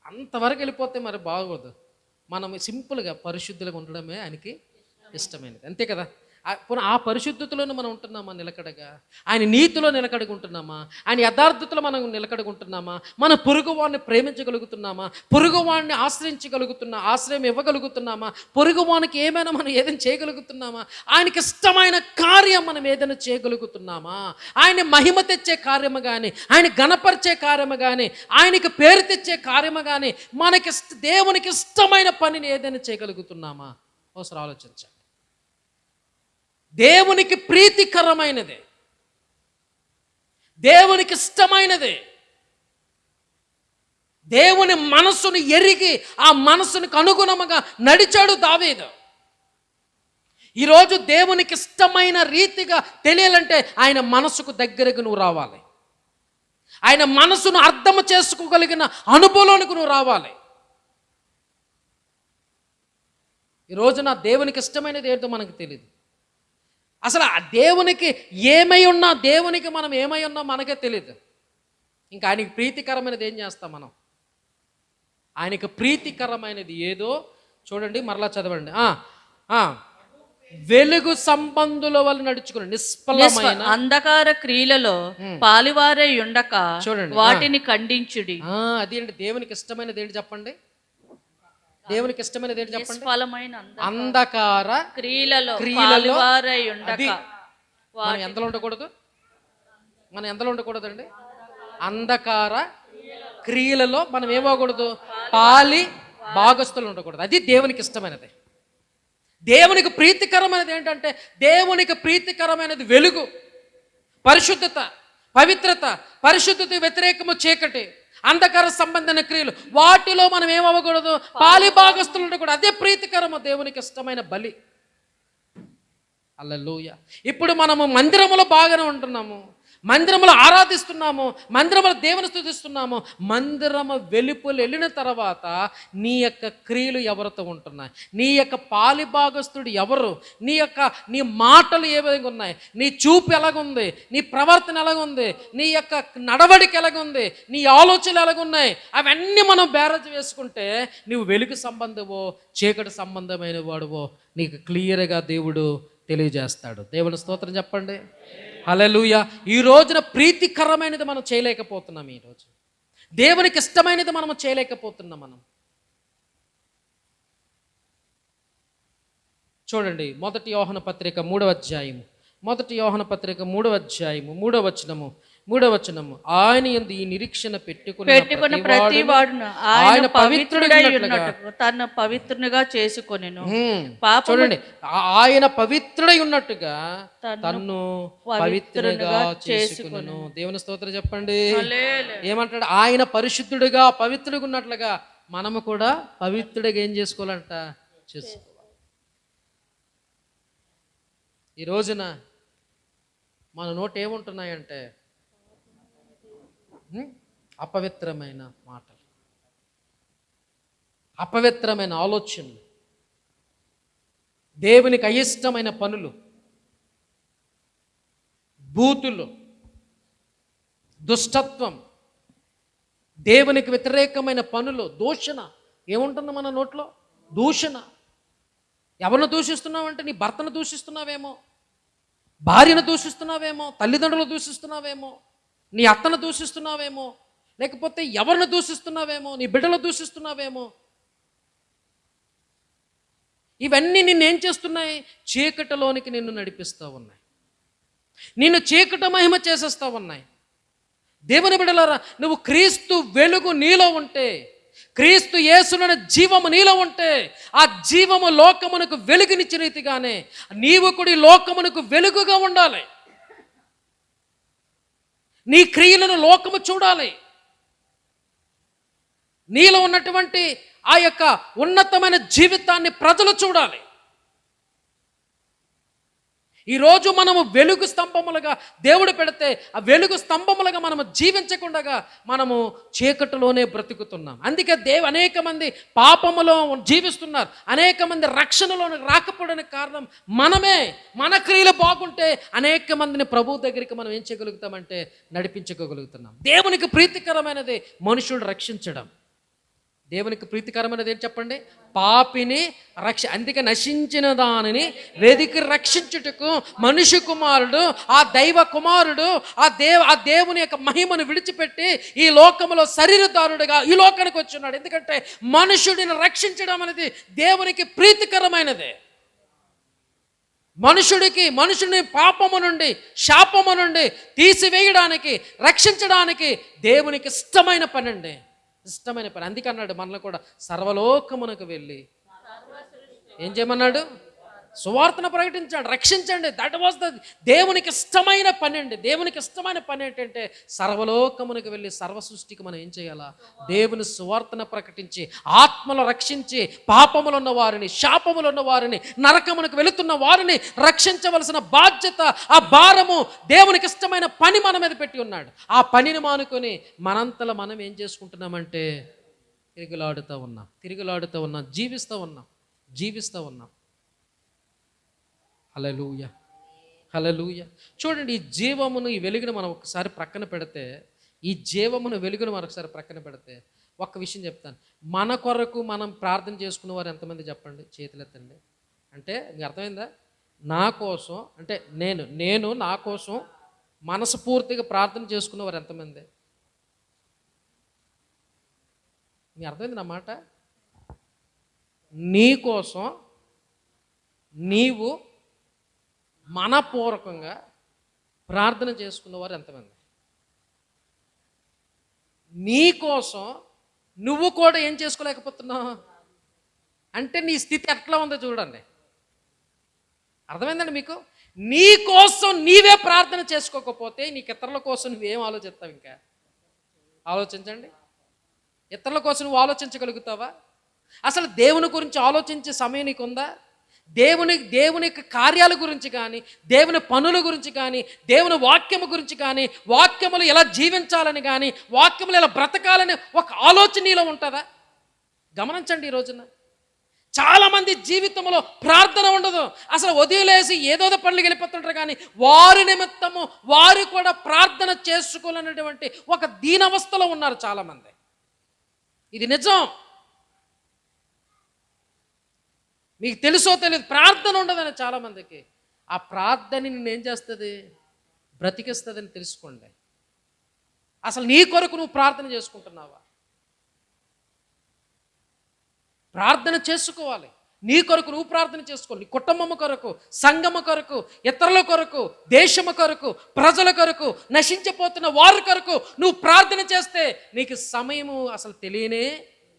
అంతవరకు వెళ్ళిపోతే మరి బాగోదు. మనం సింపుల్గా పరిశుద్ధులుగా ఉండడమే ఆయనకి ఇష్టమైనది, అంతే కదా? ఆ పరిశుద్ధతలోనే మనం ఉంటున్నామా నిలకడగా? ఆయన నీతిలో నిలకడగా ఉంటున్నామా? ఆయన యథార్థతలో మనం నిలకడగా ఉంటున్నామా? మన పొరుగువాడిని ప్రేమించగలుగుతున్నామా? పొరుగువాడిని ఆశ్రయం ఇవ్వగలుగుతున్నామా? పొరుగువానికి ఏమైనా మనం ఏదైనా చేయగలుగుతున్నామా? ఆయనకి ఇష్టమైన కార్యం మనం ఏదైనా చేయగలుగుతున్నామా? ఆయన మహిమ తెచ్చే కార్యము కానీ, ఆయన గణపరిచే కార్యము కానీ, ఆయనకి పేరు తెచ్చే కార్యము కానీ, దేవునికి ఇష్టమైన పనిని ఏదైనా చేయగలుగుతున్నామా? ఒకసారి ఆలోచించండి. దేవునికి ప్రీతికరమైనదే, దేవునికి ఇష్టమైనదే, దేవుని మనసును ఎరిగి ఆ మనసునికి అనుగుణముగా నడిచాడు దావీదు. ఈరోజు దేవునికి ఇష్టమైన రీతిగా తెలియాలంటే ఆయన మనసుకు దగ్గరకు నువ్వు రావాలి. ఆయన మనసును అర్థం చేసుకోగలిగిన అనుభవంలోనికి నువ్వు రావాలి. ఈరోజు నా దేవునికి ఇష్టమైనది ఏంటో మనకు తెలియదు. అసలు ఆ దేవునికి ఏమై ఉన్నా, దేవునికి మనం ఏమై ఉన్నా మనకే తెలియదు. ఇంకా ఆయనకి ప్రీతికరమైనది ఏం చేస్తాం మనం? ఆయనకు ప్రీతికరమైనది ఏదో చూడండి, మరలా చదవండి. వెలుగు సంబంధుల వల్ల నడుచుకుని నిష్ఫలమైన అంధకార క్రియలలో పాలువారై ఉండక చూడండి, వాటిని ఖండించుడి. అదేంటి దేవునికి ఇష్టమైనది ఏంటి చెప్పండి? దేవునికి ఇష్టమైనది ఏంటి చెప్పండి? నిష్ఫలమైన అంధకార క్రియలలో పాలువారై ఉండక. మనం ఎంతలో ఉండకూడదు? మనం ఎంతలో ఉండకూడదండి? అంధకార క్రియలలో మనం ఏమవకూడదు? పాలి భాగస్తులు ఉండకూడదు. అది దేవునికి ఇష్టమైనది. దేవునికి ప్రీతికరమైనది ఏంటంటే, దేవునికి ప్రీతికరమైనది వెలుగు, పరిశుద్ధత, పవిత్రత. పరిశుద్ధత వ్యతిరేకము చీకటి, అంధకార సంబంధమైన క్రియలు. వాటిలో మనం ఏమవ్వకూడదు? పాలి భాగస్తులు ఉండకూడదు. అదే ప్రీతికరము, దేవునికి ఇష్టమైన బలి. హల్లెలూయా. ఇప్పుడు మనము మందిరములో బాగానే ఉంటున్నాము, మందిరములో ఆరాధిస్తున్నాము, మందిరములో దేవుని స్తుతిస్తున్నాము. మందిరము వెలుపలు వెళ్ళిన తర్వాత నీ యొక్క క్రియలు ఎవరితో ఉంటున్నాయి? నీ యొక్క పాలిభాగస్తుడు ఎవరు? నీ మాటలు ఏ విధంగా ఉన్నాయి? నీ చూపు ఎలాగుంది? నీ ప్రవర్తన ఎలాగుంది? నీ యొక్క నడవడిక ఎలాగుంది? నీ ఆలోచనలు ఎలాగున్నాయి? అవన్నీ మనం బేరజ్ వేసుకుంటే నువ్వు వెలుగు సంబంధమో చీకటి సంబంధమైన వాడువో నీకు క్లియర్గా దేవుడు తెలియజేస్తాడు. దేవుని స్తోత్రం చెప్పండి. హల్లెలూయా. ఈ రోజున ప్రీతికరమైనది మనం చేయలేకపోతున్నాం. ఈరోజు దేవునికి ఇష్టమైనది మనం చేయలేకపోతున్నాం. మనం చూడండి, 1 యోహాను పత్రిక 3వ అధ్యాయము, 1 యోహాను పత్రిక 3వ అధ్యాయము 3వ వచనము. ఆయన యందు ఈ నిరీక్షణ పెట్టుకున్న ప్రతి వాడును ఆయన పవిత్రుడై ఉన్నట్టు తన పవిత్రునిగా చేసుకొనెను. చూడండి, ఆయన పవిత్రుడై ఉన్నట్టుగా తన్ను పవిత్రునిగా చేసుకొనెను. దేవుని స్తోత్రం చెప్పండి. ఏమంటాడు? ఆయన పరిశుద్ధుడిగా పవిత్రుడిగా ఉన్నట్లుగా మనము కూడా పవిత్రుడిగా ఏం చేసుకోవాలంట? చేసుకోవాలి. ఈ రోజున మన నోట ఏముంటున్నాయంటే అపవిత్రమైన మాటలు, అపవిత్రమైన ఆలోచనలు, దేవునికి అయిష్టమైన పనులు, బూతులు, దుష్టత్వం, దేవునికి వ్యతిరేకమైన పనులు, దూషణ. ఏముంటుంది మన నోట్లో? దూషణ. ఎవరిని దూషిస్తున్నావంటే నీ భర్తను దూషిస్తున్నావేమో, భార్యను దూషిస్తున్నావేమో, తల్లిదండ్రులు దూషిస్తున్నావేమో, నీ అత్తను దూషిస్తున్నావేమో, లేకపోతే ఎవరిని దూషిస్తున్నావేమో, నీ బిడ్డలు దూషిస్తున్నావేమో. ఇవన్నీ నిన్నేం చేస్తున్నాయి? చీకటిలోనికి నిన్ను నడిపిస్తూ ఉన్నాయి, నిన్ను చీకటి మహిమ చేసేస్తూ ఉన్నాయి. దేవుని బిడ్డలారా, నువ్వు క్రీస్తు వెలుగు నీలో ఉంటే, క్రీస్తు యేసులోని జీవము నీలో ఉంటే, ఆ జీవము లోకమునకు వెలుగునిచ్చే రీతిగానే నీవు కూడా ఈ లోకమునకు వెలుగుగా ఉండాలి. నీ క్రియలను లోకము చూడాలి. నీలో ఉన్నటువంటి ఆ యొక్క ఉన్నతమైన జీవితాన్ని ప్రజలు చూడాలి. ఈరోజు మనము వెలుగు స్తంభములుగా దేవుడు పెడితే, ఆ వెలుగు స్తంభములుగా మనము జీవించకుండా మనము చీకటిలోనే బ్రతుకుతున్నాం. అందుకే అనేక మంది పాపములో జీవిస్తున్నారు, అనేక మంది రక్షణలో రాకపోవడానికి కారణం మనమే. మన క్రియలు బాగుంటే అనేక మందిని ప్రభు దగ్గరికి మనం ఏం చేయగలుగుతామంటే నడిపించగలుగుతున్నాం. దేవునికి ప్రీతికరమైనది మనుషుడు రక్షించడం. దేవునికి ప్రీతికరమైనది ఏంటి చెప్పండి? పాపిని అందుకే నశించిన దానిని వెదికి రక్షించుటకు మనుష్య కుమారుడు, ఆ దైవ కుమారుడు, ఆ దేవుని యొక్క మహిమను విడిచిపెట్టి ఈ లోకములో శరీరదారుడుగా ఈ లోకానికి వచ్చున్నాడు. ఎందుకంటే మనుషుడిని రక్షించడం అనేది దేవునికి ప్రీతికరమైనదే. మనుషుడిని పాపము నుండి, శాపము నుండి తీసివేయడానికి, రక్షించడానికి దేవునికి ఇష్టమైన పని అండి, ఇష్టమైన పని. అందుకన్నాడు మనల్ని కూడా సర్వలోకమునకు వెళ్ళి ఏం చేయమన్నాడు? సువార్తను ప్రకటించాడు, రక్షించండి. దట్ వాజ్ ద దేవునికి ఇష్టమైన పని అండి. దేవునికి ఇష్టమైన పని ఏంటంటే సర్వలోకమునకు వెళ్ళి సర్వ సృష్టికి మనం ఏం చేయాలా? దేవుని సువార్తను ప్రకటించి ఆత్మలు రక్షించి, పాపములు ఉన్న వారిని, శాపములు ఉన్న వారిని, నరకమునకు వెళుతున్న వారిని రక్షించవలసిన బాధ్యత, ఆ భారము, దేవునికి ఇష్టమైన పని మన మీద పెట్టి ఉన్నాడు. ఆ పనిని మానుకొని మనంతలో మనం ఏం చేసుకుంటున్నామంటే తిరుగులాడుతూ ఉన్నాం, జీవిస్తూ ఉన్నాం. హల్లెలూయా. హల్లెలూయా. చూడండి, ఈ జీవమును, ఈ వెలుగును మనం ఒకసారి ప్రక్కన పెడితే, ఈ జీవమును వెలుగును మరొకసారి ప్రక్కన పెడితే ఒక్క విషయం చెప్తాను. మన కొరకు మనం ప్రార్థన చేసుకున్న వారు ఎంతమంది చెప్పండి, చేతులెత్తండి. అంటే మీకు అర్థమైందా? నా కోసం అంటే నేను నా కోసం మనస్ఫూర్తిగా ప్రార్థన చేసుకున్న వారు ఎంతమంది? మీకు అర్థమైంది నా మాట? నీ కోసం నీవు మనపూర్వకంగా ప్రార్థన చేసుకున్నవారు ఎంతమంది? నీ కోసం నువ్వు కూడా ఏం చేసుకోలేకపోతున్నావు అంటే నీ స్థితి ఎట్లా ఉందో చూడండి. అర్థమైందండి మీకు? నీ కోసం నీవే ప్రార్థన చేసుకోకపోతే నీకు ఇతరుల కోసం నువ్వేం ఆలోచిస్తావు? ఇంకా ఆలోచించండి. ఇతరుల కోసం నువ్వు ఆలోచించగలుగుతావా? అసలు దేవుని గురించి ఆలోచించే సమయం నీకుందా? దేవుని యొక్క కార్యాల గురించి కానీ, దేవుని పనుల గురించి కానీ, దేవుని వాక్యము గురించి కానీ, వాక్యములు ఎలా జీవించాలని కానీ, వాక్యములు ఎలా బ్రతకాలని ఒక ఆలోచన నీలో ఉంటుందా? గమనించండి. ఈ రోజున చాలామంది జీవితంలో ప్రార్థన ఉండదు. అసలు వదిలేసి ఏదో పనులు వెళ్ళిపోతుంటారు, కానీ వారి నిమిత్తము వారు కూడా ప్రార్థన చేసుకోవాలనేటువంటి ఒక దీనవస్థలో ఉన్నారు చాలామంది. ఇది నిజం. మీకు తెలుసో తెలియదు, ప్రార్థన ఉండదని చాలామందికి. ఆ ప్రార్థన నిన్నేం చేస్తుంది? బ్రతికిస్తుందని తెలుసుకోండి. అసలు నీ కొరకు నువ్వు ప్రార్థన చేసుకుంటున్నావా? ప్రార్థన చేసుకోవాలి. నీ కొరకు నువ్వు ప్రార్థన చేసుకోవాలి. నీ కుటుంబము కొరకు, సంఘము కొరకు, ఇతరుల కొరకు, దేశము కొరకు, ప్రజల కొరకు, నశించిపోతున్న వారి కొరకు నువ్వు ప్రార్థన చేస్తే నీకు సమయము అసలు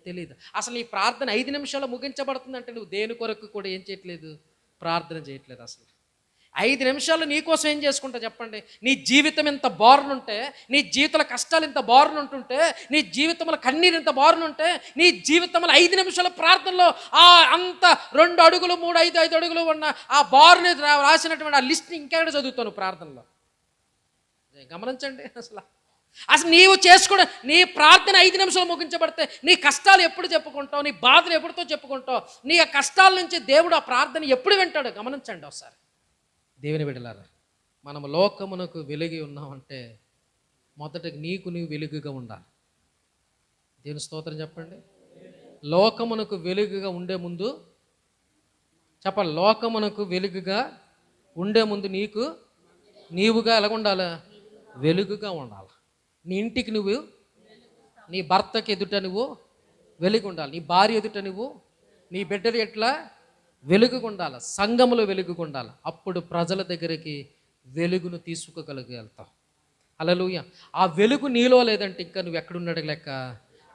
తెలియదు. అసలు ఈ ప్రార్థన 5 నిమిషాలు ముగించబడుతుందంటే నువ్వు దేని కొరకు కూడా ఏం చేయట్లేదు? ప్రార్థన చేయట్లేదు. అసలు 5 నిమిషాలు నీ కోసం ఏం చేసుకుంటా చెప్పండి? నీ జీవితం ఇంత బారునుంటే, నీ జీవితంలో కష్టాలు ఇంత బారునుంటుంటే, నీ జీవితంలో కన్నీరు ఇంత బారునుంటే, నీ జీవితంలో 5 నిమిషాల ప్రార్థనలో ఆ అంత 2 అడుగులు 3, 5 అడుగులు ఉన్న ఆ బారుని రాసినటువంటి ఆ లిస్ట్ని ఇంకెక్కడ చదువుతాను ప్రార్థనలో? గమనించండి. అసలు నీవు చేసుకోవడం, నీ ప్రార్థన 5 నిమిషాలు ముగించబడితే నీ కష్టాలు ఎప్పుడు చెప్పుకుంటావు? నీ బాధలు ఎప్పుడుతో చెప్పుకుంటావు? నీ కష్టాల నుంచి దేవుడు ఆ ప్రార్థన ఎప్పుడు వింటాడు? గమనించండి ఒకసారి. దేవుని బిడ్డలారా, మనం లోకమునకు వెలుగి ఉన్నామంటే మొదట నీకు నీవు వెలుగుగా ఉండాలి. దేవుని స్తోత్రం చెప్పండి. లోకమునకు వెలుగుగా ఉండే ముందు చెప్పాలి. లోకమునకు వెలుగుగా ఉండే ముందు నీవుగా ఎలాగ ఉండాలి? వెలుగుగా ఉండాలి. నీ ఇంటికి నువ్వు, నీ భర్తకి ఎదుట నువ్వు వెలుగు ఉండాలి. నీ భార్య ఎదుట నువ్వు, నీ బిడ్డలు ఎట్లా వెలుగుగా ఉండాలి. సంఘములో వెలుగుగా ఉండాలి. అప్పుడు ప్రజల దగ్గరికి వెలుగును తీసుకుగలుగుతావు. హల్లెలూయా. ఆ వెలుగు నీలో లేదంటే ఇంకా నువ్వు ఎక్కడున్నాడు లెక్క?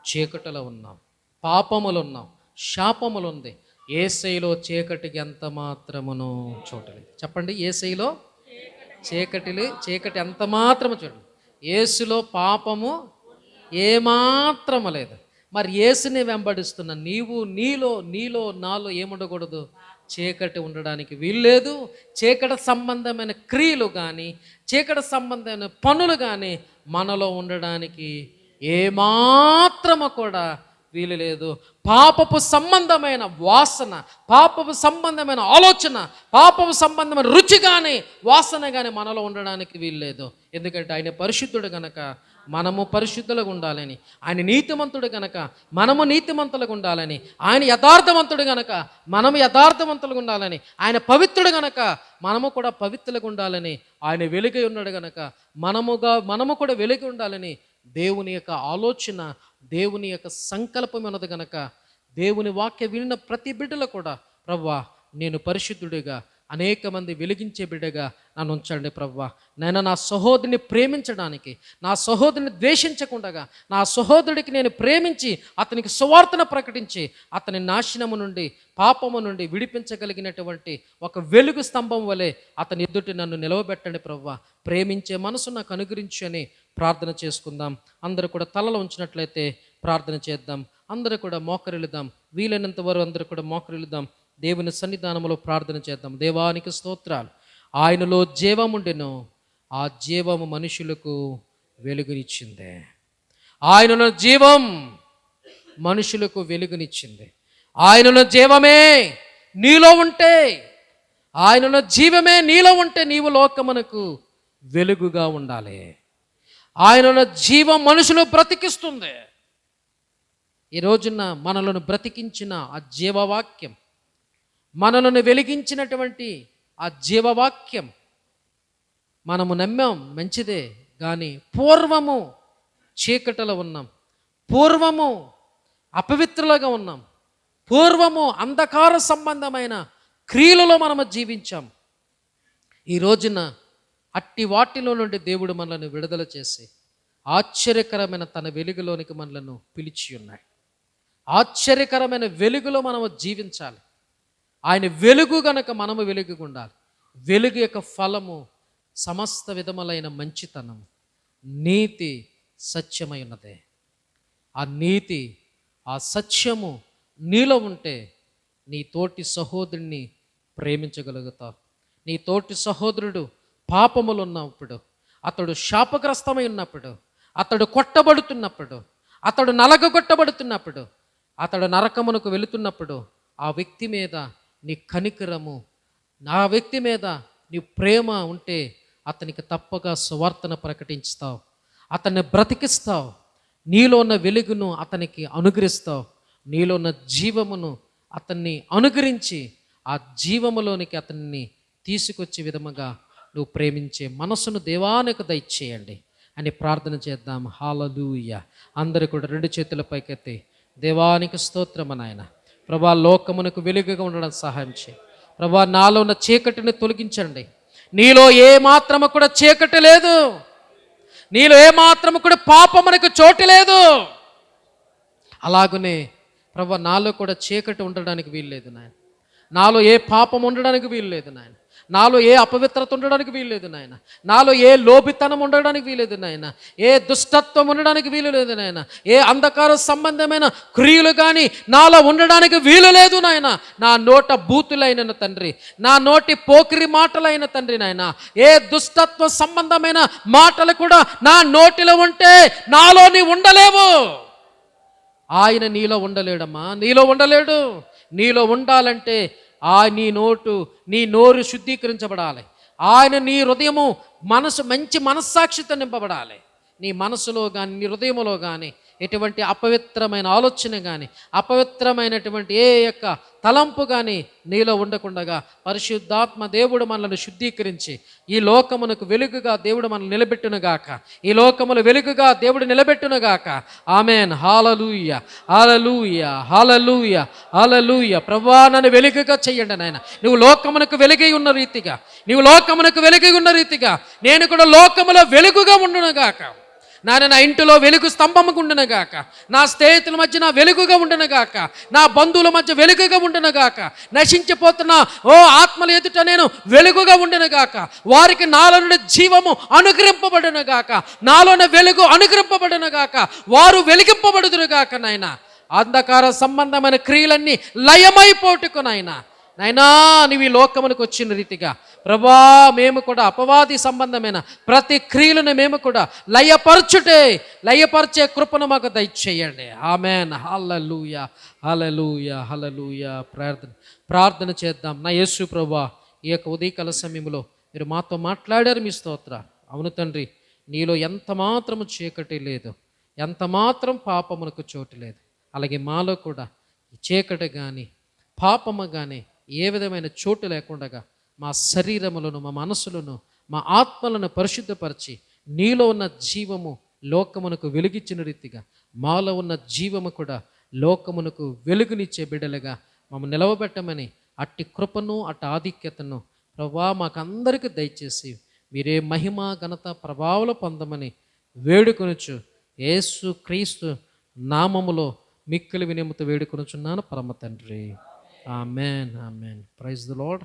చీకటిలో ఉన్నావు, పాపములు ఉన్నావు, శాపములు ఉంది. యేసయ్యలో చీకటికి ఎంత మాత్రమును చోటలేదు. చెప్పండి, యేసయ్యలో చీకటి ఎంత మాత్రము చూడండి. యేసులో పాపము ఏమాత్రము లేదు. మరి యేసుని వెంబడిస్తున్న నీలో నాలో ఏముండకూడదు? చీకటి ఉండడానికి వీల్లేదు. చీకటి సంబంధమైన క్రియలు కానీ, చీకటి సంబంధమైన పనులు కానీ మనలో ఉండడానికి ఏమాత్రము కూడా వీలు లేదు. పాపపు సంబంధమైన వాసన, పాపపు సంబంధమైన ఆలోచన, పాపపు సంబంధమైన రుచి కానీ, వాసన కానీ మనలో ఉండడానికి వీలు లేదు. ఎందుకంటే ఆయన పరిశుద్ధుడు గనక మనము పరిశుద్ధులుగా ఉండాలని, ఆయన నీతిమంతుడు గనక మనము నీతిమంతులుగా ఉండాలని, ఆయన యథార్థవంతుడు గనక మనము యథార్థవంతులుగా ఉండాలని, ఆయన పవిత్రుడు గనక మనము కూడా పవిత్రులుగా ఉండాలని, ఆయన వెలుగై ఉన్నాడు గనక మనము కూడా వెలుగు ఉండాలని దేవుని యొక్క ఆలోచన, దేవుని యొక్క సంకల్పం ఉన్నది గనక దేవుని వాక్య విన్న ప్రతి బిడ్డలో కూడా ప్రభువా నేను పరిశుద్ధుడిగా, అనేక మంది వెలిగించే బిడ్డగా నన్ను ఉంచండి ప్రభువా. నేను నా సహోదరుని ప్రేమించడానికి, నా సహోదరుని ద్వేషించకుండా, నా సహోదరుడికి నేను ప్రేమించి అతనికి సువార్తను ప్రకటించి అతని నాశనము నుండి, పాపము నుండి విడిపించగలిగినటువంటి ఒక వెలుగు స్తంభం వలె అతని ఎదుటి నన్ను నిలవబెట్టండి ప్రభువా. ప్రేమించే మనసు నాకు అనుగ్రహించు అని ప్రార్థన చేసుకుందాం. అందరూ కూడా తలలో ఉంచినట్లయితే ప్రార్థన చేద్దాం. అందరూ కూడా మోకరిల్లుదాం. వీలైనంత వరకు అందరూ కూడా మోకరిల్లుదాం. దేవుని సన్నిధానంలో ప్రార్థన చేద్దాం. దేవానికి స్తోత్రాలు. ఆయనలో జీవముండెను, ఆ జీవము మనుషులకు వెలుగునిచ్చింది. ఆయనలో జీవం మనుషులకు వెలుగునిచ్చింది. ఆయనలో జీవమే నీలో ఉంటే ఆయనలో జీవమే నీలో ఉంటే నీవు లోకమునకు వెలుగుగా ఉండాలి. ఆయనలో జీవం మనుషులు బ్రతికిస్తుంది. ఈ రోజున మనలను బ్రతికించిన ఆ జీవవాక్యం, మనలను వెలిగించినటువంటి ఆ జీవవాక్యం మనము నమ్మాం, మంచిదే. కానీ పూర్వము చీకటిలో ఉన్నాం, పూర్వము అపవిత్రులుగా ఉన్నాం, పూర్వము అంధకార సంబంధమైన క్రియలలో మనము జీవించాం. ఈ రోజున అట్టి వాటిలో నుండి దేవుడు మనల్ని విడుదల చేసి ఆశ్చర్యకరమైన తన వెలుగులోనికి మనలను పిలిచి ఉన్నాడు. ఆశ్చర్యకరమైన వెలుగులో మనము జీవించాలి. ఆయన వెలుగు గనక మనము వెలుగు ఉండాలి. వెలుగు యొక్క ఫలము సమస్త విధములైన మంచితనం, నీతి, సత్యమై ఉన్నదే. ఆ నీతి, ఆ సత్యము నీలో ఉంటే నీ తోటి సహోదరుని ప్రేమించగలుగుతావు. నీ తోటి సహోదరుడు పాపములు ఉన్నప్పుడు, అతడు శాపగ్రస్తమై ఉన్నప్పుడు, అతడు కొట్టబడుతున్నప్పుడు, అతడు నలగొట్టబడుతున్నప్పుడు, అతడు నరకమునకు వెళుతున్నప్పుడు ఆ వ్యక్తి మీద నీ కనికరము, ఆ వ్యక్తి మీద నీ ప్రేమ ఉంటే అతనికి తప్పగా సువార్తన ప్రకటిస్తావు, అతన్ని బ్రతికిస్తావు, నీలో ఉన్న వెలుగును అతనికి అనుగ్రహిస్తావు, నీలో ఉన్న జీవమును అతన్ని అనుగ్రహించి ఆ జీవములోనికి అతన్ని తీసుకొచ్చే విధముగా నువ్వు ప్రేమించే మనసును దేవానికి దయచేయండి అని ప్రార్థన చేద్దాం. హల్లెలూయా. అందరూ కూడా రెండు చేతుల పైకెత్తి దేవానికి స్తోత్రము నాయన. ప్రభా, లోకమునకు వెలుగుగా ఉండడం సహాయం చేయి ప్రభా. నాలో ఉన్న చీకటిని తొలగించండి. నీలో ఏ మాత్రము కూడా చీకటి లేదు, నీలో ఏ మాత్రము కూడా పాపమునకు చోటు లేదు. అలాగనే ప్రభా, నాలో కూడా చీకటి ఉండడానికి వీల్లేదు నాయన. నాలో ఏ పాపం ఉండడానికి వీల్లేదు నాయన. నాలో ఏ అపవిత్రత ఉండడానికి వీల్లేదు నాయన. నాలో ఏ లోభితనం ఉండడానికి వీలేదు నాయన. ఏ దుష్టత్వం ఉండడానికి వీలు లేదు నాయన. ఏ అంధకార సంబంధమైన క్రియలు కానీ నాలో ఉండడానికి వీలు లేదు నాయన. నా నోట బూతులైన తండ్రి, నా నోటి పోకిరి మాటలైన తండ్రి నాయన, ఏ దుష్టత్వ సంబంధమైన మాటలు కూడా నా నోటిలో ఉంటే నాలో నీ ఉండలేవు. ఆయన నీలో ఉండలేడమ్మా, నీలో ఉండలేడు. నీలో ఉండాలంటే నీ నోరు శుద్ధీకరించబడాలి. ఆయన నీ హృదయము మంచి మనస్సాక్షితో నింపబడాలి. నీ మనసులో కానీ నీ హృదయంలో కానీ ఎటువంటి అపవిత్రమైన ఆలోచన కానీ అపవిత్రమైనటువంటి ఏ యొక్క తలంపు కానీ నీలో ఉండకుండగా పరిశుద్ధాత్మ దేవుడు మనల్ని శుద్ధీకరించి ఈ లోకమునకు వెలుగుగా దేవుడు మనల్ని నిలబెట్టునుగాక. ఈ లోకములు వెలుగుగా దేవుడు నిలబెట్టునుగాక. ఆమేన్. హల్లెలూయా, హల్లెలూయా, హల్లెలూయా, హల్లెలూయా. ప్రభువా, నన్ను వెలుగుగా చెయ్యండి నాయన. నువ్వు లోకమునకు వెలుగై ఉన్న రీతిగా, నీవు లోకమునకు వెలుగై ఉన్న రీతిగా నేను కూడా లోకములో వెలుగుగా ఉండునుగాక. నా ఇంటిలో వెలుగు స్తంభముగా ఉండునుగాక. నా స్నేహితుల మధ్య నా వెలుగుగా ఉండునుగాక. నా బంధువుల మధ్య వెలుగుగా ఉండునుగాక. నశించిపోతున్న ఆత్మల ఎదుట నేను వెలుగుగా ఉండునుగాక. వారికి నాలో నుండి జీవము అనుగ్రహింపబడునుగాక. నాలోని వెలుగు అనుగ్రహింపబడునుగాక. వారు వెలిగింపబడుదురుగాక నాయన. అంధకార సంబంధమైన క్రియలన్నీ లయమైపోటుకు నాయనా. నీవు ఈ లోకములకు వచ్చిన రీతిగా ప్రభా, మేము కూడా అపవాది సంబంధమైన ప్రతి క్రియలను మేము కూడా లయపరిచే కృపను మాకు దయచేయండి. ఆమేన్. హల్లెలూయా, హల్లెలూయా, హల్లెలూయా. ప్రార్థన చేద్దాం. నా యేసు ప్రభా, ఈ యొక్క ఉదయకాల సమయంలో మీరు మాతో మాట్లాడారు, మీ స్తోత్ర. అవును తండ్రి, నీలో ఎంత మాత్రము చీకటి లేదు, ఎంత మాత్రం పాపమునకు చోటు లేదు. అలాగే మాలో కూడా చీకటి కానీ పాపము కానీ ఏ విధమైన చోటు లేకుండా మా శరీరములను, మా మనసులను, మా ఆత్మలను పరిశుద్ధపరిచి నీలో ఉన్న జీవము లోకమునకు వెలుగిచ్చిన రీతిగా మాలో ఉన్న జీవము కూడా లోకమునకు వెలుగునిచ్చే బిడ్డలుగా మమ్మల్ని నిలవబెట్టమని అట్టి కృపను అట్టి ఆధిక్యతను ప్రభా మాకందరికీ దయచేసి మీరే మహిమ ఘనత ప్రభావాలు పొందమని వేడుకొనుచు యేసు క్రీస్తు నామములో మిక్కిలి వినయముతో వేడుకొనుచున్నాను పరమ తండ్రి. Amen, amen. Praise the lord.